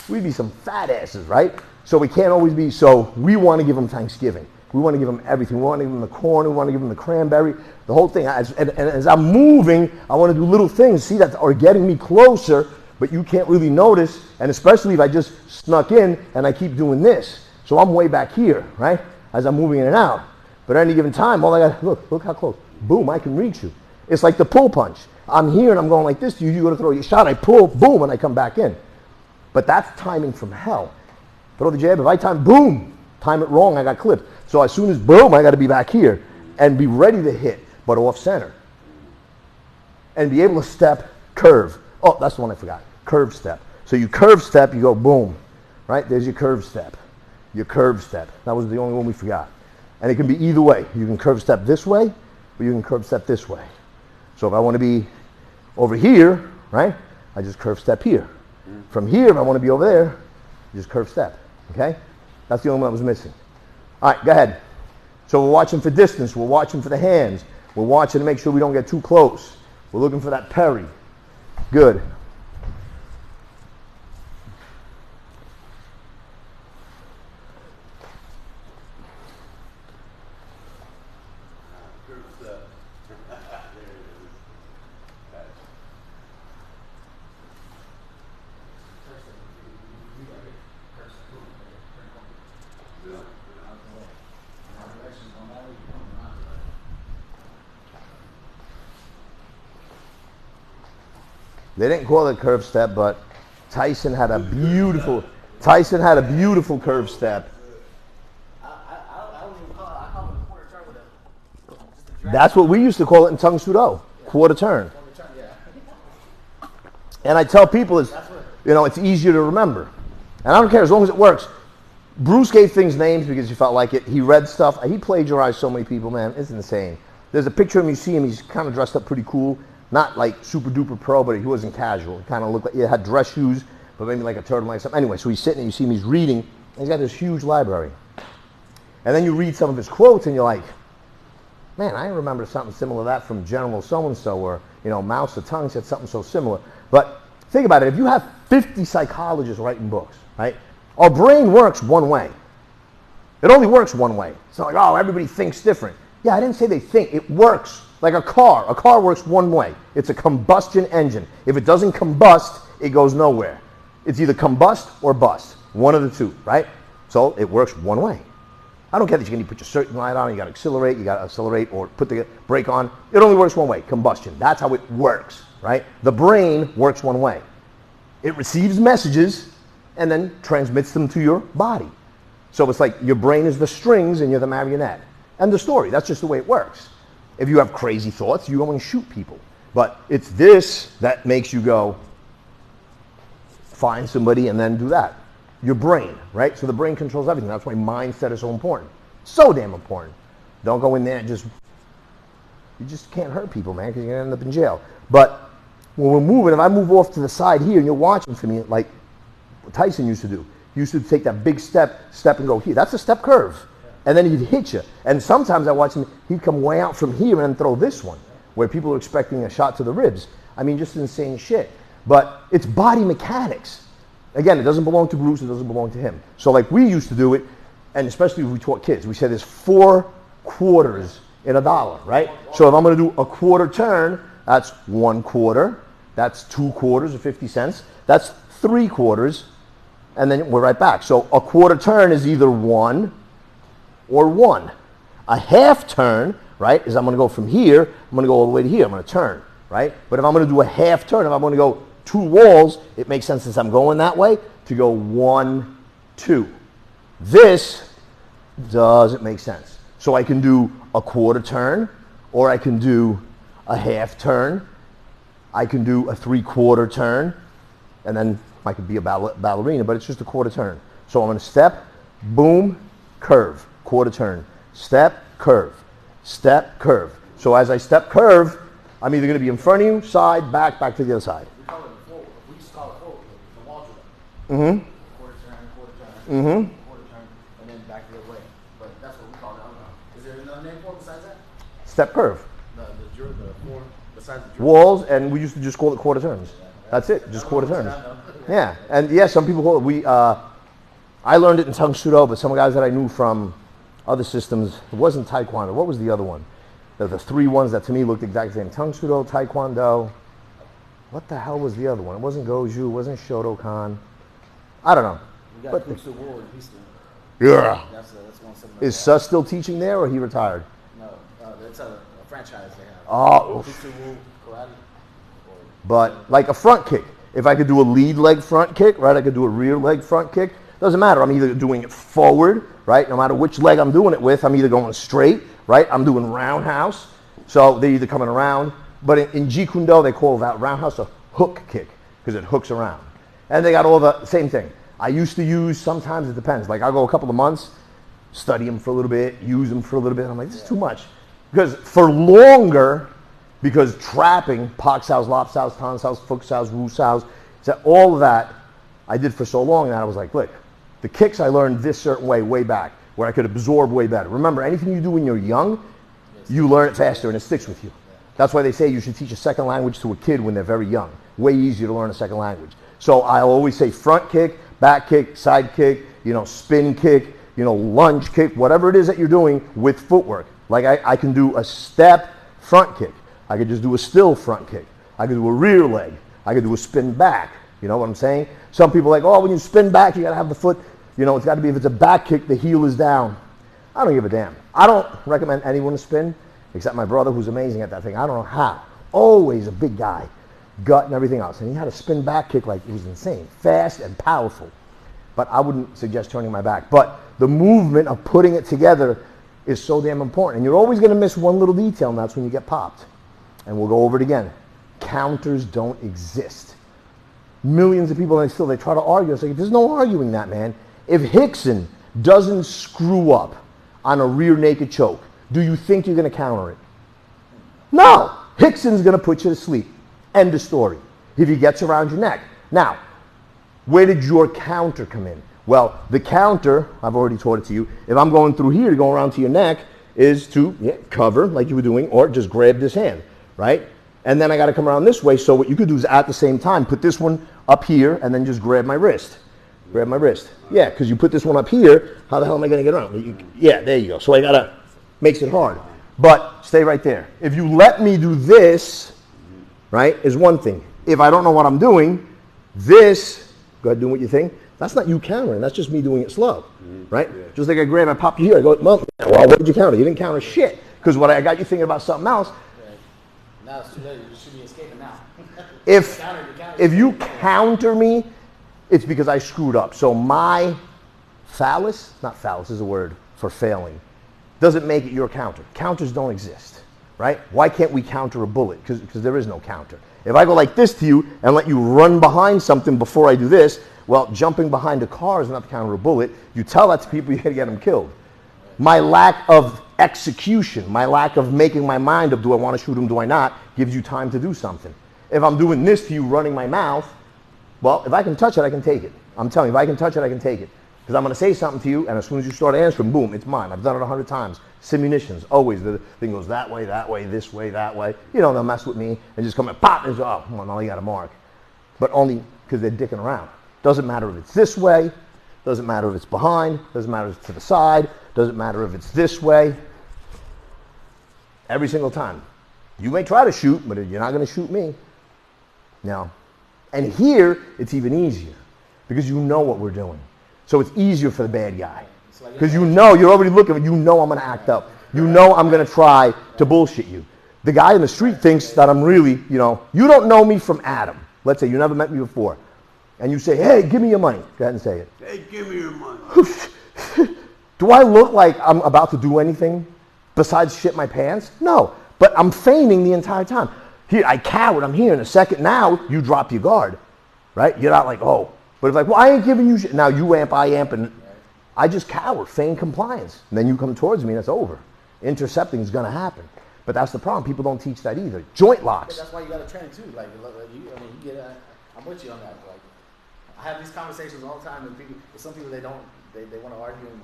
We'd be some fat asses, right? So we can't always be, so we want to give them Thanksgiving. We want to give them everything. We want to give them the corn. We want to give them the cranberry, the whole thing. And as I'm moving, I want to do little things, see, that are getting me closer, but you can't really notice, and especially if I just snuck in and I keep doing this. So I'm way back here, right, as I'm moving in and out. But at any given time, all I got, look how close. Boom, I can reach you. It's like the pull punch. I'm here and I'm going like this to you. You go to throw your shot, I pull, boom, and I come back in. But that's timing from hell. Throw the jab, if I time it wrong, I got clipped. So as soon as boom, I got to be back here and be ready to hit, but off center. And be able to step, curve. Oh, that's the one I forgot. Curve step. So you curve step, you go boom. Right? There's your curve step. Your curve step. That was the only one we forgot. And it can be either way. You can curve step this way, or you can curve step this way. So if I want to be over here, right, I just curve step here. From here, if I want to be over there, just curve step. Okay? That's the only one I was missing. All right, go ahead. So we're watching for distance. We're watching for the hands. We're watching to make sure we don't get too close. We're looking for that parry. Good. They didn't call it curve step, but Tyson had a beautiful curve step. I don't even call it, I call it a quarter turn with a, That's what we used to call it in Tung Sudo, quarter turn. quarter turn, yeah. And I tell people it's easier to remember. And I don't care as long as it works. Bruce gave things names because he felt like it. He read stuff. He plagiarized so many people, man. It's insane. There's a picture of him, you see him, he's kind of dressed up pretty cool. Not like super duper pro, but he wasn't casual. He kind of looked like he had dress shoes, but maybe like a turtleneck or something. Anyway, so he's sitting and you see him, he's reading, and he's got this huge library. And then you read some of his quotes and you're like, man, I remember something similar to that from General so-and-so, or, Mao Zedong said something so similar. But think about it. If you have 50 psychologists writing books, right? Our brain works one way. It only works one way. It's not like, oh, everybody thinks different. Yeah, I didn't say they think. It works like a car. A car works one way. It's a combustion engine. If it doesn't combust, it goes nowhere. It's either combust or bust. One of the two, right? So it works one way. I don't care that you can put your certain light on, you got to accelerate, or put the brake on. It only works one way, combustion. That's how it works, right? The brain works one way. It receives messages and then transmits them to your body. So it's like your brain is the strings and you're the marionette. End of story. That's just the way it works. If you have crazy thoughts, you want to shoot people. But it's this that makes you go find somebody and then do that. Your brain, right? So the brain controls everything. That's why mindset is so important. So damn important. Don't go in there and you just can't hurt people, man, because you're going to end up in jail. But when we're moving, if I move off to the side here and you're watching for me, like Tyson used to do, he used to take that big step and go here. That's a step curve. And then he'd hit you. And sometimes I watch him, he'd come way out from here and throw this one, where people are expecting a shot to the ribs. I mean, just insane shit. But it's body mechanics. Again, it doesn't belong to Bruce, it doesn't belong to him. So like we used to do it, and especially if we taught kids, we said there's 4 quarters in a dollar, right? So if I'm going to do a quarter turn, that's 1 quarter, that's 2 quarters or 50 cents, that's 3 quarters, and then we're right back. So a quarter turn is either 1 or 1. A half turn, right, is I'm going to go from here, I'm going to go all the way to here, I'm going to turn, right? But if I'm going to do a half turn, if I'm going to go 2 walls, it makes sense since I'm going that way to go 1, 2. This doesn't make sense. So I can do a quarter turn, or I can do a half turn, I can do a 3/4 turn, and then I could be a ballerina, but it's just a quarter turn. So I'm going to step, boom, curve, quarter turn, step, curve, step, curve. So as I step, curve, I'm either going to be in front of you, side, back to the other side. We used to call it forward, the wall drill. Mm-hmm. Quarter turn, Mm-hmm. quarter turn, and then back the other way. But that's what we call it. I don't know. Is there another name for it besides that? Step, curve. The drill, the four, besides the drill. Walls, and we used to just call it quarter turns. That's it, just quarter turns. Yeah, and yeah, some people call it, I learned it in Tang Soo Do, but some guys that I knew from other systems, it wasn't Taekwondo. What was the other one? The 3 ones that to me looked exactly the same. Tang Soo Do, Taekwondo. What the hell was the other one? It wasn't Goju, it wasn't Shotokan. I don't know. We got But Bruce the Wool in Houston. yeah. That's one similar. Is Sus still teaching there, or he retired? No, it's a franchise they have. Oh, Bruce the Wool karate. but like a front kick. If I could do a lead leg front kick, right, I could do a rear leg front kick. Doesn't matter. I'm either doing it forward, right? No matter which leg I'm doing it with, I'm either going straight, right? I'm doing roundhouse. So they're either coming around. But in Jeet Kune Do, they call that roundhouse a hook kick because it hooks around. And they got all the same thing. I used to use, sometimes it depends. Like I'll go a couple of months, study them for a little bit, use them for a little bit. I'm like, this is too much. Because for longer, because trapping, Pak Sao's, Lop Sao's, Tan Sao's, Fuk Sao's, Wu Sao's, all of that I did for so long that I was like, look, the kicks I learned this certain way back, where I could absorb way better. Remember, anything you do when you're young, you learn it faster and it sticks with you. That's why they say you should teach a second language to a kid when they're very young. Way easier to learn a second language. So I'll always say front kick, back kick, side kick, spin kick, lunge kick, whatever it is that you're doing with footwork. Like I can do a step front kick. I could just do a still front kick. I could do a rear leg. I could do a spin back. You know what I'm saying? Some people are like, oh, when you spin back, you got to have the foot, it's got to be, if it's a back kick, the heel is down. I don't give a damn. I don't recommend anyone to spin, except my brother, who's amazing at that thing. I don't know how. Always a big guy, gut and everything else. And he had a spin back kick like it was insane, fast and powerful. But I wouldn't suggest turning my back. But the movement of putting it together is so damn important. And you're always going to miss one little detail, and that's when you get popped. And we'll go over it again. Counters don't exist. Millions of people, and they try to argue. It's like, there's no arguing that, man. If Rickson doesn't screw up on a rear naked choke, do you think you're going to counter it? No. Rickson's going to put you to sleep. End of story. If he gets around your neck. Now, where did your counter come in? Well, the counter, I've already taught it to you. If I'm going through here to go around to your neck, is to cover like you were doing, or just grab this hand, right? And then I got to come around this way. So what you could do is at the same time put this one up here and then just grab my wrist. Grab my wrist. Yeah, because you put this one up here, how the hell am I going to get around? Yeah, there you go. So I got to, makes it hard. But stay right there. If you let me do this, right, is one thing. If I don't know what I'm doing, this, go ahead, do what you think. That's not you countering. That's just me doing it slow, right? Yeah. Just like I grab, I pop you here. I go, well, what did you counter? You didn't counter shit. Because what I got you thinking about something else. Right. Now it's too late. You should be escaping now. If you counter me, it's because I screwed up. So my phallus, not phallus is a word for failing, doesn't make it your counter. Counters don't exist, right? Why can't we counter a bullet? Because there is no counter. If I go like this to you and let you run behind something before I do this, well, jumping behind a car is not the counter a bullet. You tell that to people, you're going to get them killed. My lack of execution, my lack of making my mind up, do I want to shoot him, do I not, gives you time to do something. If I'm doing this to you, running my mouth, well, if I can touch it, I can take it. I'm telling you, if I can touch it, I can take it. Because I'm going to say something to you, and as soon as you start answering, boom, it's mine. I've done it 100 times. Simunitions, always. The thing goes that way, this way, that way. You know, they'll mess with me and just come and pop, and oh, come on, now you got a mark. But only because they're dicking around. Doesn't matter if it's this way, doesn't matter if it's behind, doesn't matter if it's to the side, doesn't matter if it's this way. Every single time. You may try to shoot, but you're not going to shoot me. No. And here, it's even easier because you know what we're doing. So it's easier for the bad guy. Because you know, you're already looking, you know I'm going to act up. You know I'm going to try to bullshit you. The guy in the street thinks that I'm really, you know, you don't know me from Adam. Let's say you never met me before. And you say, hey, give me your money. Go ahead and say it. Hey, give me your money. Do I look like I'm about to do anything besides shit my pants? No. But I'm feigning the entire time. Here, I cowered. I'm here in a second. Now, you drop your guard. Right? You're not like, oh. But it's like, well, I ain't giving you shit. Now, you amp, I amp, and I just cower, feign compliance. And then you come towards me, and it's over. Intercepting is going to happen. But that's the problem. People don't teach that either. Joint locks. But that's why you got to train, too. Like, you get I'm with you on that. Like, I have these conversations all the time with people. With some people, they want to argue. And,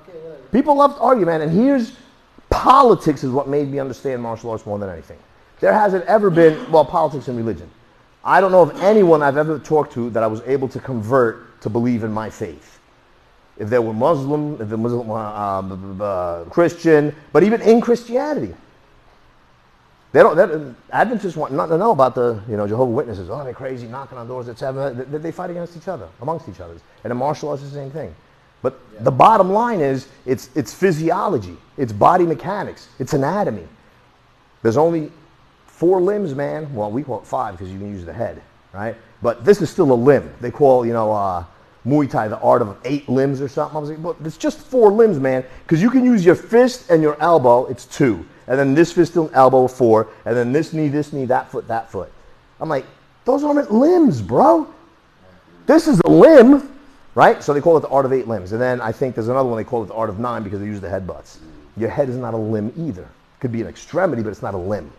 okay, whatever. People love to argue, man. And here's politics is what made me understand martial arts more than anything. There hasn't ever been, well, politics and religion. I don't know of anyone I've ever talked to that I was able to convert to believe in my faith. If they were Muslim, if they're Muslim, Christian, but even in Christianity, Adventists want nothing to know about the, Jehovah's Witnesses. Oh, they're crazy, knocking on doors, etc. They fight against each other, amongst each other. And in martial arts, it's the same thing. But the bottom line is, it's physiology, it's body mechanics, it's anatomy. There's only 4 limbs, man. Well, we call it 5 because you can use the head, right? But this is still a limb. They call, Muay Thai the art of 8 limbs or something. I was like, well, it's just 4 limbs, man, because you can use your fist and your elbow, it's 2. And then this fist and elbow, 4. And then this knee, that foot. I'm like, those aren't limbs, bro. This is a limb, right? So they call it the art of 8 limbs. And then I think there's another one they call it the art of 9 because they use the headbutts. Your head is not a limb either. It could be an extremity, but it's not a limb.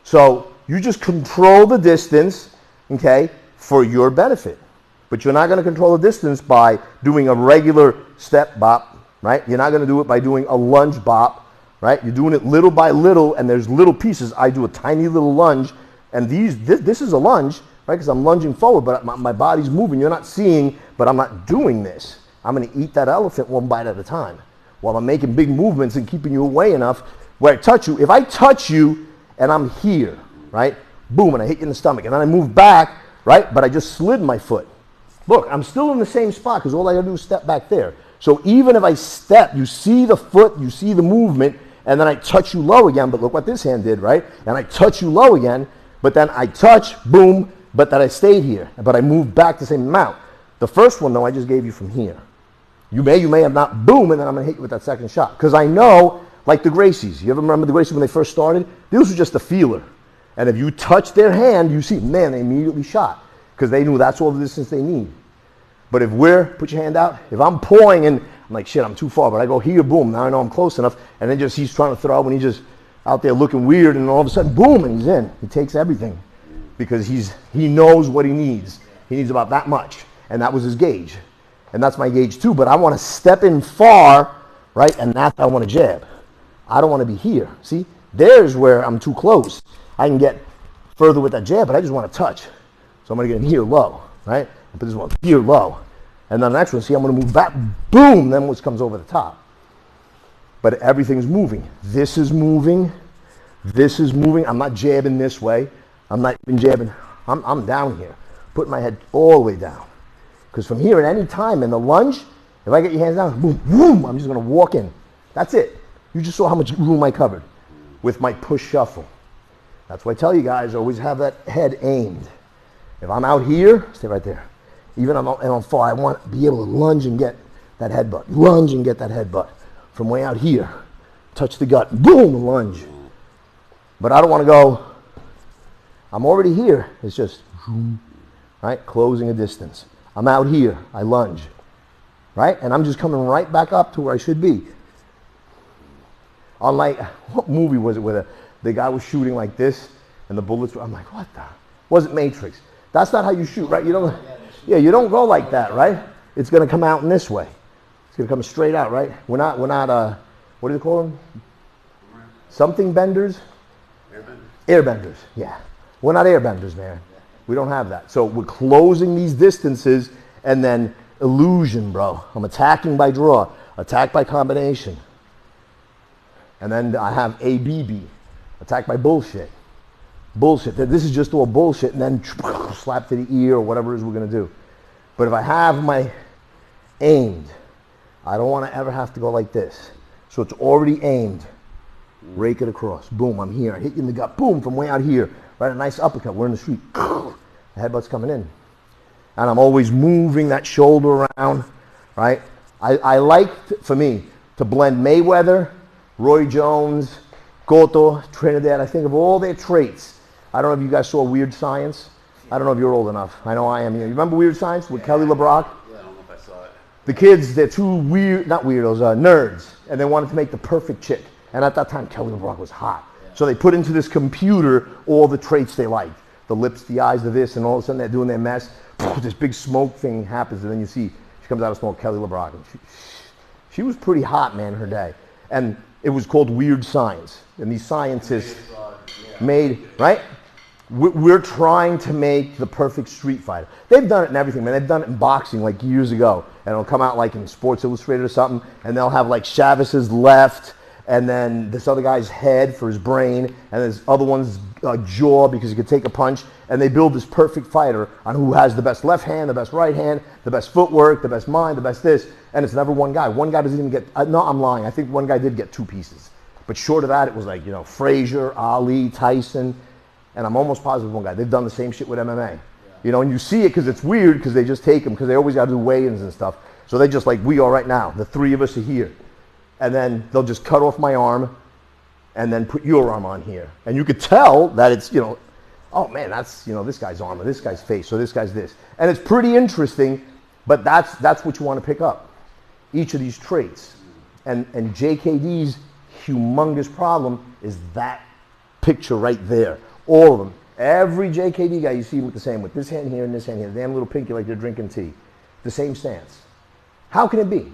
So you just control the distance, okay, for your benefit. But you're not going to control the distance by doing a regular step bop, right? You're not going to do it by doing a lunge bop, right? You're doing it little by little, and there's little pieces. I do a tiny little lunge, and this is a lunge, right? Because I'm lunging forward, but my body's moving. You're not seeing, but I'm not doing this. I'm going to eat that elephant one bite at a time while I'm making big movements and keeping you away enough where I touch you. If I touch you and I'm here, right? Boom, and I hit you in the stomach, and then I move back, right? But I just slid my foot. Look, I'm still in the same spot because all I got to do is step back there. So even if I step, you see the foot, you see the movement, and then I touch you low again. But look what this hand did, right? And I touch you low again, but then I touch, boom, but then I stayed here. But I moved back the same amount. The first one, though, I just gave you from here. You may have not, boom, and then I'm going to hit you with that second shot. Because I know, like the Gracies. You ever remember the Gracies when they first started? This was just a feeler. And if you touch their hand, you see, man, they immediately shot. Because they knew that's all the distance they need. But if put your hand out, if I'm pulling and I'm like, shit, I'm too far, but I go here, boom, now I know I'm close enough, and then he's trying to throw, and he's just out there looking weird, and all of a sudden, boom, and he's in. He takes everything because he knows what he needs. He needs about that much, and that was his gauge. And that's my gauge too, but I want to step in far, right? And that's how I want to jab. I don't want to be here. See, there's where I'm too close. I can get further with that jab, but I just want to touch. So I'm going to get in here low, right? And put this one here low. And then the next one, see, I'm going to move back, boom, then what comes over the top. But everything's moving. This is moving. This is moving. I'm not jabbing this way. I'm not even jabbing. I'm down here, putting my head all the way down. Because from here, at any time in the lunge, if I get your hands down, boom, boom, I'm just going to walk in. That's it. You just saw how much room I covered with my push shuffle. That's why I tell you guys, always have that head aimed. If I'm out here, stay right there. Even if I'm far, I want to be able to lunge and get that headbutt. Lunge and get that headbutt. From way out here, touch the gut, boom, lunge. But I don't want to go, I'm already here. It's just, right, closing a distance. I'm out here, I lunge, right? And I'm just coming right back up to where I should be. Unlike, what movie was it where the guy was shooting like this and the bullets were, I'm like, what the? Wasn't Matrix. That's not how you shoot, right? You don't go like that, right? It's going to come out in this way. It's going to come straight out, right? We're not, what do you call them? Something benders? Airbenders, yeah. We're not airbenders, man. We don't have that. So we're closing these distances and then illusion, bro. I'm attacking by draw, attack by combination. And then I have ABB, attack by bullshit. Bullshit. This is just all bullshit and then slap to the ear or whatever it is we're going to do. But if I have my aimed, I don't want to ever have to go like this. So it's already aimed. Rake it across. Boom, I'm here. I hit you in the gut. Boom, from way out here. Right, a nice uppercut. We're in the street. The headbutt's coming in. And I'm always moving that shoulder around, right? I like, for me, to blend Mayweather, Roy Jones, Cotto, Trinidad. I think of all their traits. I don't know if you guys saw Weird Science. I don't know if you're old enough. I know I am. You remember Weird Science with Kelly LeBrock? Yeah, I don't know if I saw it. The kids, they're two weird, not weirdos, nerds. And they wanted to make the perfect chick. And at that time, Kelly LeBrock was hot. So they put into this computer all the traits they liked. The lips, the eyes, the this, and all of a sudden they're doing their mess. This big smoke thing happens, and then you see she comes out of smoke, Kelly LeBrock. And she was pretty hot, man, in her day. And it was called Weird Science. And these scientists made, right? We're trying to make the perfect street fighter. They've done it in everything, man. They've done it in boxing like years ago. And it'll come out like in Sports Illustrated or something, and they'll have like Chavez's left, and then this other guy's head for his brain, and this other one's jaw because he could take a punch, and they build this perfect fighter on who has the best left hand, the best right hand, the best footwork, the best mind, the best this, and it's never one guy. One guy doesn't even get, no, I'm lying. I think one guy did get 2 pieces. But short of that, it was like, you know, Frazier, Ali, Tyson, and I'm almost positive one guy. They've done the same shit with MMA. You know, and you see it because it's weird because they just take them because they always got to do weigh-ins and stuff. So they just like we are right now. The 3 of us are here. And then they'll just cut off my arm and then put your arm on here. And you could tell that it's, you know, oh man, that's, you know, this guy's arm or this guy's face or this guy's this. And it's pretty interesting, but that's what you want to pick up. Each of these traits. And JKD's humongous problem is that picture right there. All of them. Every JKD guy you see with the same, with this hand here and this hand here, damn little pinky like they're drinking tea. The same stance. How can it be?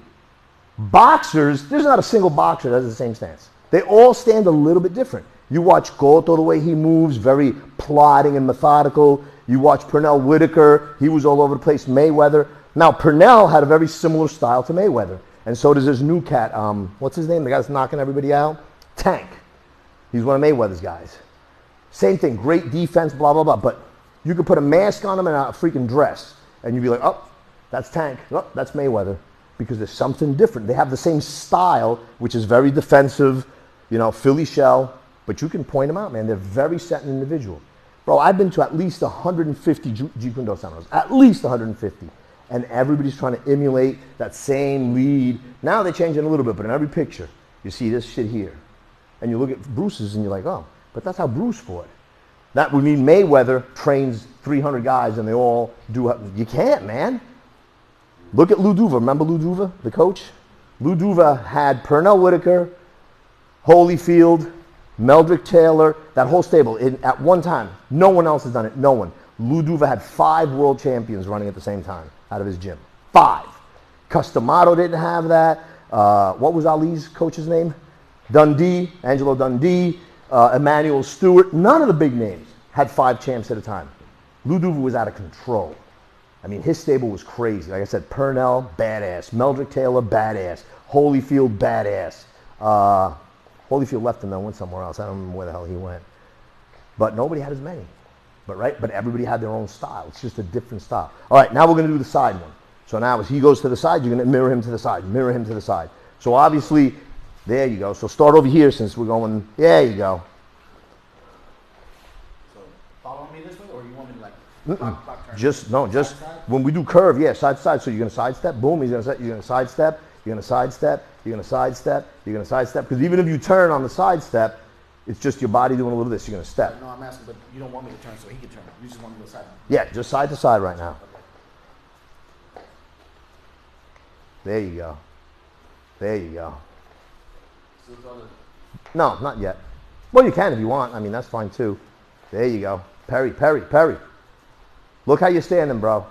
Boxers, there's not a single boxer that has the same stance. They all stand a little bit different. You watch Cotto, the way he moves, very plodding and methodical. You watch Pernell Whitaker, he was all over the place. Mayweather. Now, Pernell had a very similar style to Mayweather. And so does this new cat, what's his name? The guy that's knocking everybody out? Tank. He's one of Mayweather's guys. Same thing, great defense, blah, blah, blah. But you could put a mask on him and a freaking dress, and you'd be like, oh, that's Tank. Oh, that's Mayweather. Because there's something different. They have the same style, which is very defensive, you know, Philly shell, but you can point them out, man. They're very set and individual. Bro, I've been to at least 150 Jeet Kune Do seminars, at least 150. And everybody's trying to emulate that same lead. Now they change it a little bit, but in every picture, you see this shit here. And you look at Bruce's and you're like, oh, but that's how Bruce fought. That would mean Mayweather trains 300 guys and they all do, you can't, man. Look at Lou Duva. Remember Lou Duva, the coach? Lou Duva had Pernell Whitaker, Holyfield, Meldrick Taylor, that whole stable. At one time, no one else has done it. No one. Lou Duva had 5 world champions running at the same time out of his gym. 5. Customato didn't have that. What was Ali's coach's name? Dundee, Angelo Dundee, Emmanuel Stewart. None of the big names had 5 champs at a time. Lou Duva was out of control. I mean, his stable was crazy. Like I said, Purnell, badass. Meldrick Taylor, badass. Holyfield, badass. Holyfield left and then went somewhere else. I don't remember where the hell he went. But nobody had as many. But everybody had their own style. It's just a different style. All right, now we're going to do the side one. So now as he goes to the side, you're going to mirror him to the side, mirror him to the side. So obviously, there you go. So start over here since we're going, there you go. So follow me this way, or you want me to like clock turn? Just Side? when we do curve, yeah, side to side. So you're going to sidestep, boom, you're going to sidestep, you're going to sidestep, you're going to sidestep, you're going to sidestep. Because even if you turn on the sidestep, it's just your body doing a little this. You're going to step. No, I'm asking, but you don't want me to turn so he can turn. You just want me to go side. Yeah, just side to side right now. There you go. There you go. No, not yet. Well, you can if you want. I mean, that's fine too. There you go. Perry, Perry, Perry. Look how you're standing, bro.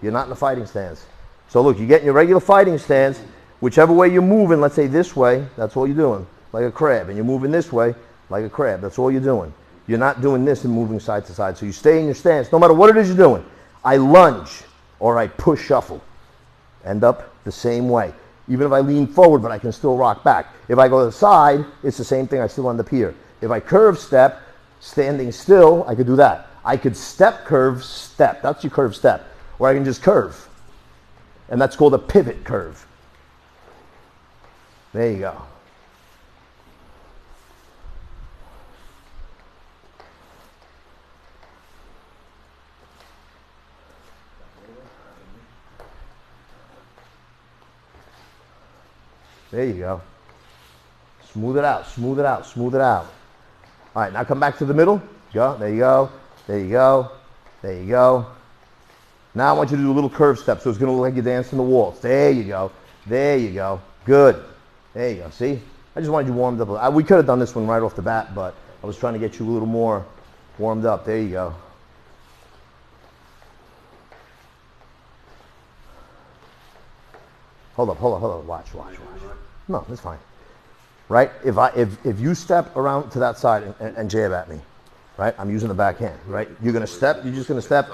You're not in the fighting stance. So look, you get in your regular fighting stance. Whichever way you're moving, let's say this way, that's all you're doing, like a crab. And you're moving this way, like a crab. That's all you're doing. You're not doing this and moving side to side. So you stay in your stance, no matter what it is you're doing. I lunge or I push shuffle. End up the same way. Even if I lean forward, but I can still rock back. If I go to the side, it's the same thing. I still end up here. If I curve step, standing still, I could do that. I could step, curve, step. That's your curve step. Or I can just curve. And that's called a pivot curve. There you go. There you go. Smooth it out, smooth it out, smooth it out. All right, now come back to the middle. Go, there you go, there you go, there you go. Now I want you to do a little curve step, so it's going to look like you're dancing the waltz. There you go, there you go. Good. There you go, see? I just wanted you warmed up. We could have done this one right off the bat, but I was trying to get you a little more warmed up. There you go. Hold up, watch. No, that's fine. Right? If you step around to that side and jab at me, right? I'm using the backhand, right? You're gonna step, you're just gonna step,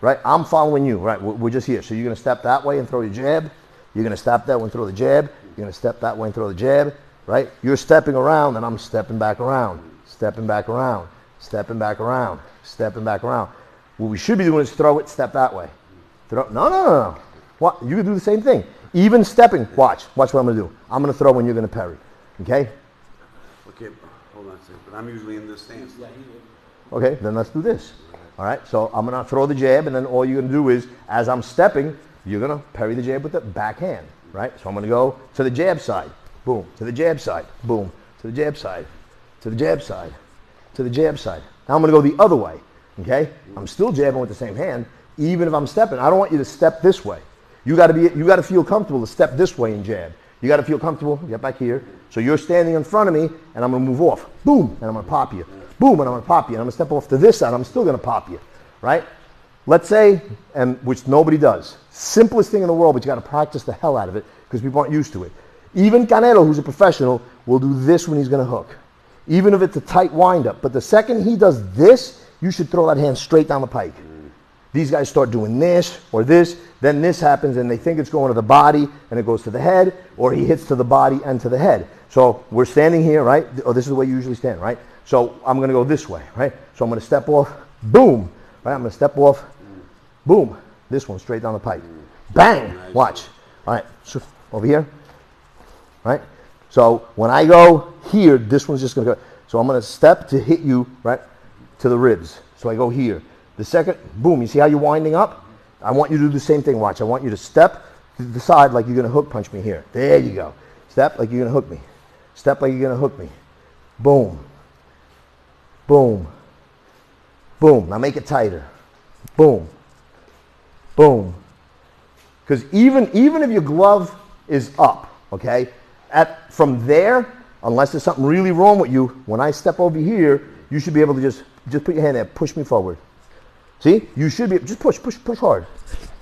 right? I'm following you, right? We're just here. So you're gonna step that way and throw your jab. You're gonna step that way and throw the jab. You're gonna step that way and throw the jab, right? You're stepping around and I'm stepping back around, stepping back around, stepping back around, stepping back around. What we should be doing is throw it, step that way. No. What? You can do the same thing. Even stepping, watch what I'm going to do. I'm going to throw when you're going to parry. Okay? Okay, hold on a second. But I'm usually in this stance. Okay, then let's do this. All right, so I'm going to throw the jab, and then all you're going to do is, as I'm stepping, you're going to parry the jab with the backhand. Right? So I'm going to go to the jab side. Boom. To the jab side. Boom. To the jab side. To the jab side. To the jab side. Now I'm going to go the other way. Okay? I'm still jabbing with the same hand, even if I'm stepping. I don't want you to step this way. You got to feel comfortable to step this way and jab. You got to feel comfortable. Get back here. So you're standing in front of me, and I'm going to move off. Boom, and I'm going to pop you. Boom, and I'm going to pop you. And I'm going to step off to this side. I'm still going to pop you, right? Let's say, and which nobody does, simplest thing in the world, but you got to practice the hell out of it because people aren't used to it. Even Canelo, who's a professional, will do this when he's going to hook, even if it's a tight windup. But the second he does this, you should throw that hand straight down the pike. These guys start doing this or this, then this happens and they think it's going to the body and it goes to the head, or he hits to the body and to the head. So we're standing here, right? Or this is the way you usually stand, right? So I'm going to go this way, right? So I'm going to step off, boom, right? I'm going to step off, boom, this one straight down the pipe. Bang, watch. All right, so over here, right? So when I go here, this one's just going to go. So I'm going to step to hit you, right, to the ribs. So I go here. The second, boom, you see how you're winding up? I want you to do the same thing, watch. I want you to step to the side like you're going to hook punch me here. There you go. Step like you're going to hook me. Step like you're going to hook me. Boom. Boom. Boom. Now make it tighter. Boom. Boom. Because even if your glove is up, okay, from there, unless there's something really wrong with you, when I step over here, you should be able to just put your hand there, push me forward. See? You should be, just push hard.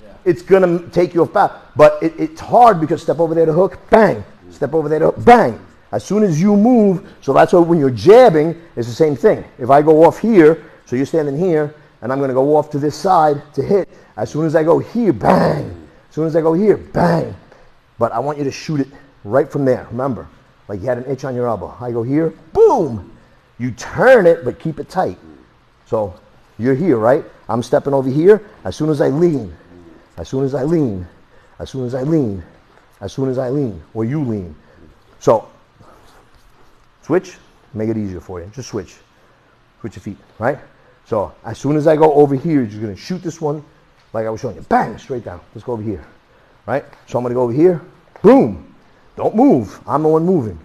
Yeah. it's going to take you off balance. But it's hard because step over there to hook, bang. Step over there to hook, bang. As soon as you move, so that's why when you're jabbing, it's the same thing. If I go off here, so you're standing here, and I'm going to go off to this side to hit. As soon as I go here, bang. As soon as I go here, bang. But I want you to shoot it right from there. Remember, like you had an itch on your elbow. I go here, boom. You turn it, but keep it tight. So you're here, right? I'm stepping over here. As soon as I lean, as soon as I lean, as soon as I lean, as soon as I lean, or you lean. So switch, make it easier for you. Just switch. Switch your feet, right? So as soon as I go over here, you're going to shoot this one like I was showing you. Bang, straight down. Let's go over here, right? So I'm going to go over here. Boom. Don't move. I'm the one moving,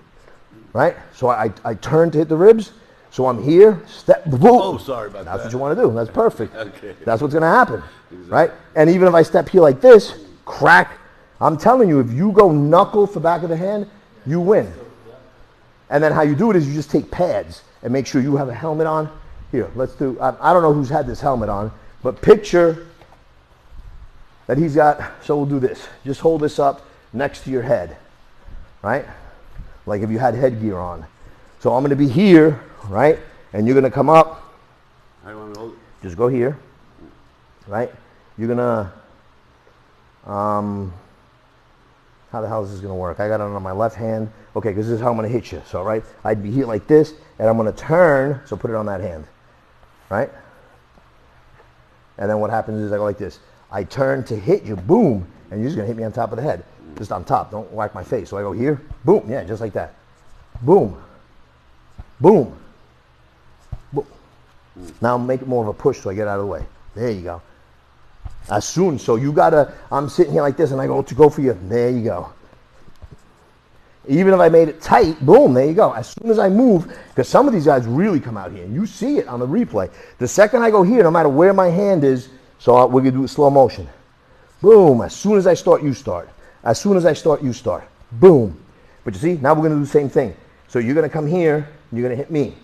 right? So I turn to hit the ribs. So I'm here. Step, boom. Oh, sorry about that. That's what you want to do. That's perfect. Okay. That's what's going to happen, right? And even if I step here like this, crack. I'm telling you, if you go knuckle for back of the hand, you win. And then how you do it is you just take pads and make sure you have a helmet on. Here, let's do, I don't know who's had this helmet on, but picture that he's got, so we'll do this. Just hold this up next to your head, right? Like if you had headgear on. So I'm going to be here, right? And you're going to come up. How do you want me to hold it? Just go here, right? You're going to, how the hell is this going to work? I got it on my left hand. Okay, because this is how I'm going to hit you. So, right, I'd be here like this, and I'm going to turn, so put it on that hand, right? And then what happens is I go like this. I turn to hit you, boom, and you're just going to hit me on top of the head. Just on top, don't whack my face. So I go here, boom, yeah, just like that. Boom, boom, boom. Now make it more of a push so I get out of the way. There you go. As soon, so you gotta, I'm sitting here like this and I go to go for you, there you go. Even if I made it tight, boom, there you go. As soon as I move, because some of these guys really come out here, and you see it on the replay. The second I go here, no matter where my hand is, so we're going to do it slow motion. Boom, as soon as I start, you start. As soon as I start, you start. Boom. But you see, now we're going to do the same thing. So you're going to come here, and you're going to hit me.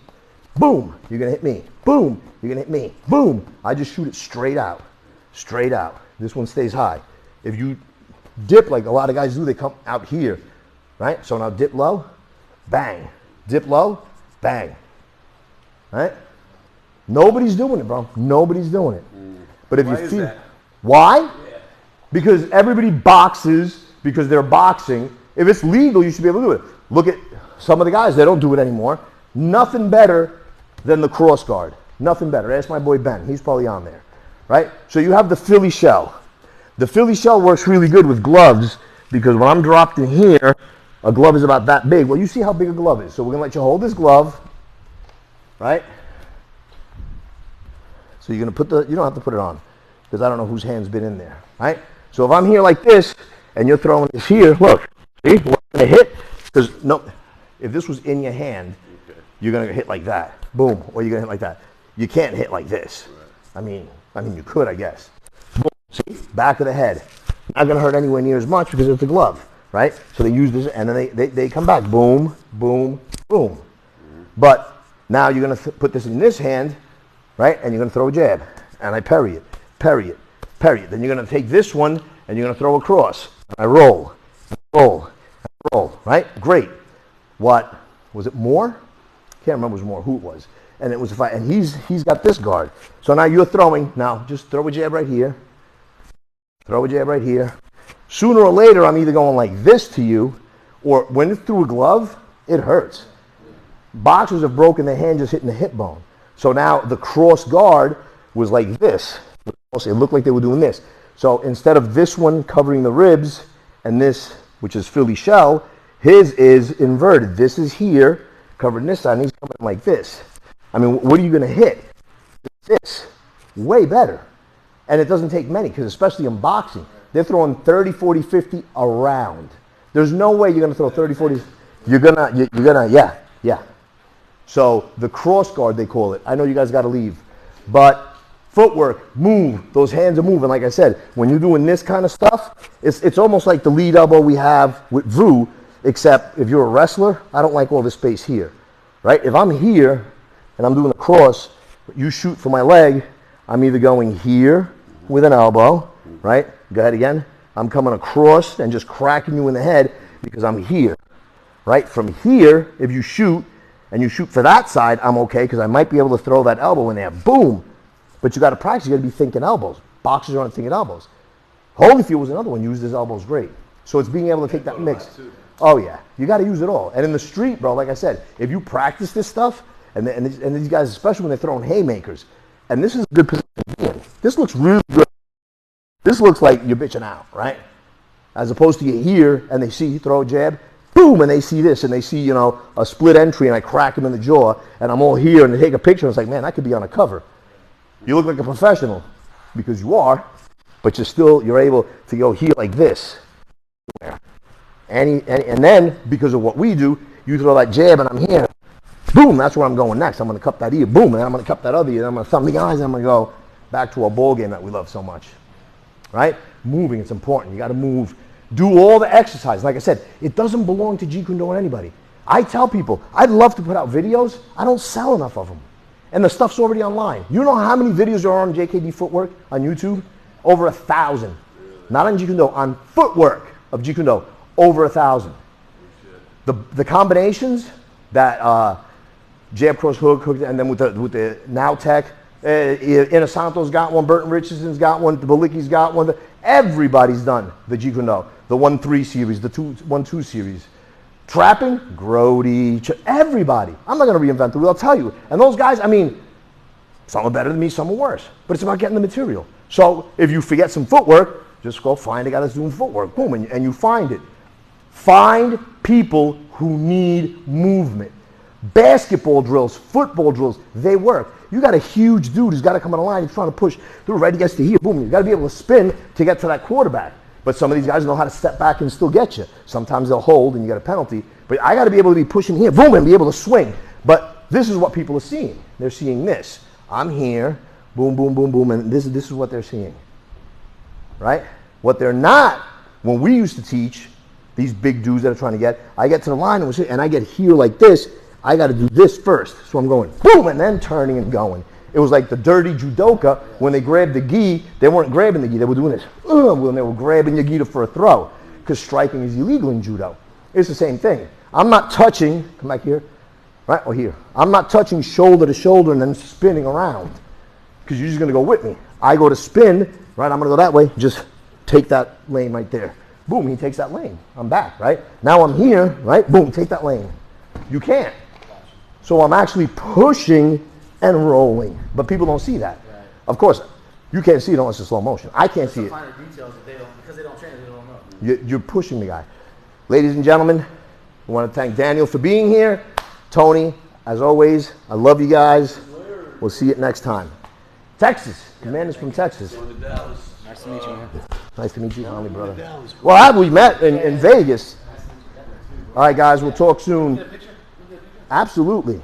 Boom, you're going to hit me. Boom, you're going to hit me. Boom. I just shoot it straight out. Straight out. This one stays high. If you dip like a lot of guys do, they come out here. Right? So now dip low, bang. Dip low, bang. Right? Nobody's doing it, bro. Nobody's doing it. But if Why you is feel that? why? Yeah. Because everybody boxes because they're boxing. If it's legal, you should be able to do it. Look at some of the guys, they don't do it anymore. Nothing better than the cross guard. Nothing better. Ask my boy Ben. He's probably on there. Right? So you have the Philly shell. The Philly shell works really good with gloves because when I'm dropped in here, a glove is about that big. Well, you see how big a glove is. So we're going to let you hold this glove, right? So you're going to put the, you don't have to put it on because I don't know whose hand's been in there, right? So if I'm here like this and you're throwing this here, look, see, we're going to hit, because no, if this was in your hand, you're going to hit like that, boom, or you're going to hit like that. You can't hit like this. I mean, you could, I guess. Boom, see, back of the head. Not going to hurt anywhere near as much because it's a glove. Right? So they use this, and then they come back. Boom, boom, boom. But now you're going to put this in this hand, right? And you're going to throw a jab. And I parry it, parry it, parry it. Then you're going to take this one, and you're going to throw across. And I roll, roll, roll, right? Great. What? Was it Moore? Can't remember it was Moore, who it was. And it was a fight. And he's got this guard. So now you're throwing. Now just throw a jab right here. Throw a jab right here. Sooner or later, I'm either going like this to you, or when it's through a glove, it hurts. Boxers have broken their hand just hitting the hip bone. So now the cross guard was like this. It looked like they were doing this. So instead of this one covering the ribs and this, which is Philly shell, his is inverted. This is here, covering this side, and he's coming like this. I mean, what are you going to hit? This. Way better. And it doesn't take many, because especially in boxing, they're throwing 30, 40, 50 around. There's no way you're going to throw 30, 40. You're going to, yeah. So the cross guard, they call it. I know you guys got to leave. But footwork, move. Those hands are moving. Like I said, when you're doing this kind of stuff, it's almost like the lead elbow we have with Vu, except if you're a wrestler, I don't like all this space here. Right? If I'm here and I'm doing a cross, you shoot for my leg, I'm either going here with an elbow, right? Go ahead again. I'm coming across and just cracking you in the head because I'm here, right? From here, if you shoot and you shoot for that side, I'm okay because I might be able to throw that elbow in there. Boom. But you got to practice. You got to be thinking elbows. Boxers aren't thinking elbows. Holyfield was another one. Used his elbows great. So it's being able to take that mix. Oh, yeah. You got to use it all. And in the street, bro, like I said, if you practice this stuff, and these guys, especially when they're throwing haymakers, and this is a good position to be in. This looks really good. This looks like you're bitching out, right? As opposed to you here, and they see you throw a jab, boom, and they see this, and they see, you know, a split entry, and I crack them in the jaw, and I'm all here, and they take a picture, and it's like, man, that could be on a cover. You look like a professional, because you are, but you're able to go here like this. And then, because of what we do, you throw that jab, and I'm here. Boom, that's where I'm going next. I'm going to cup that ear. Boom, and then I'm going to cup that other ear. And I'm going to thumb the eyes, and I'm going to go back to our ball game that we love so much. Right? Moving, it's important. You got to move. Do all the exercises. Like I said, it doesn't belong to Jeet Kune Do or anybody. I tell people, I'd love to put out videos. I don't sell enough of them. And the stuff's already online. You know how many videos there are on JKD Footwork on YouTube? Over 1,000. Not on Jeet Kune Do, on footwork of Jeet Kune Do. Over 1,000. The combinations that jab, cross, hook, and then with the now tech, Inosanto's got one, Burton Richardson's got one, the Balicki's got one. Everybody's done the Jeet Kune Do, the 1-3 series, the 1-2 series. Trapping, Grody, everybody. I'm not going to reinvent the wheel, I'll tell you. And those guys, I mean, some are better than me, some are worse. But it's about getting the material. So if you forget some footwork, just go find a guy that's doing footwork. Boom, and you find it. Find people who need movement. Basketball drills, football drills, they work. You got a huge dude who's got to come on the line, he's trying to push through right, he gets to here, boom, you got to be able to spin to get to that quarterback. But some of these guys know how to step back and still get you. Sometimes they'll hold and you get a penalty. But I got to be able to be pushing here, boom, and be able to swing. But this is what people are seeing. They're seeing this. I'm here, boom, boom, boom, boom, and this is what they're seeing. Right? What they're not, when we used to teach, these big dudes that are trying to get, I get to the line and I get here like this, I got to do this first. So I'm going boom and then turning and going. It was like the dirty judoka. When they grabbed the gi, they weren't grabbing the gi. They were doing this. When they were grabbing your gi for a throw, because striking is illegal in judo. It's the same thing. I'm not touching, come back here, right, or here. I'm not touching shoulder to shoulder and then spinning around, because you're just going to go with me. I go to spin, right, I'm going to go that way, just take that lane right there. Boom, he takes that lane. I'm back, right? Now I'm here, right? Boom, take that lane. You can't. So I'm actually pushing and rolling, but people don't see that. Right. Of course, you can't see it unless it's slow motion. I can't see it. Finer details that they don't, because they don't train, they don't know. You're pushing the guy. Ladies and gentlemen, I want to thank Daniel for being here. Tony, as always, I love you guys. We'll see you next time. Texas. Commander's from Texas. Nice to meet you, man. Nice to meet you, homie, brother. Well, we met in Vegas. All right, guys, we'll talk soon. Absolutely.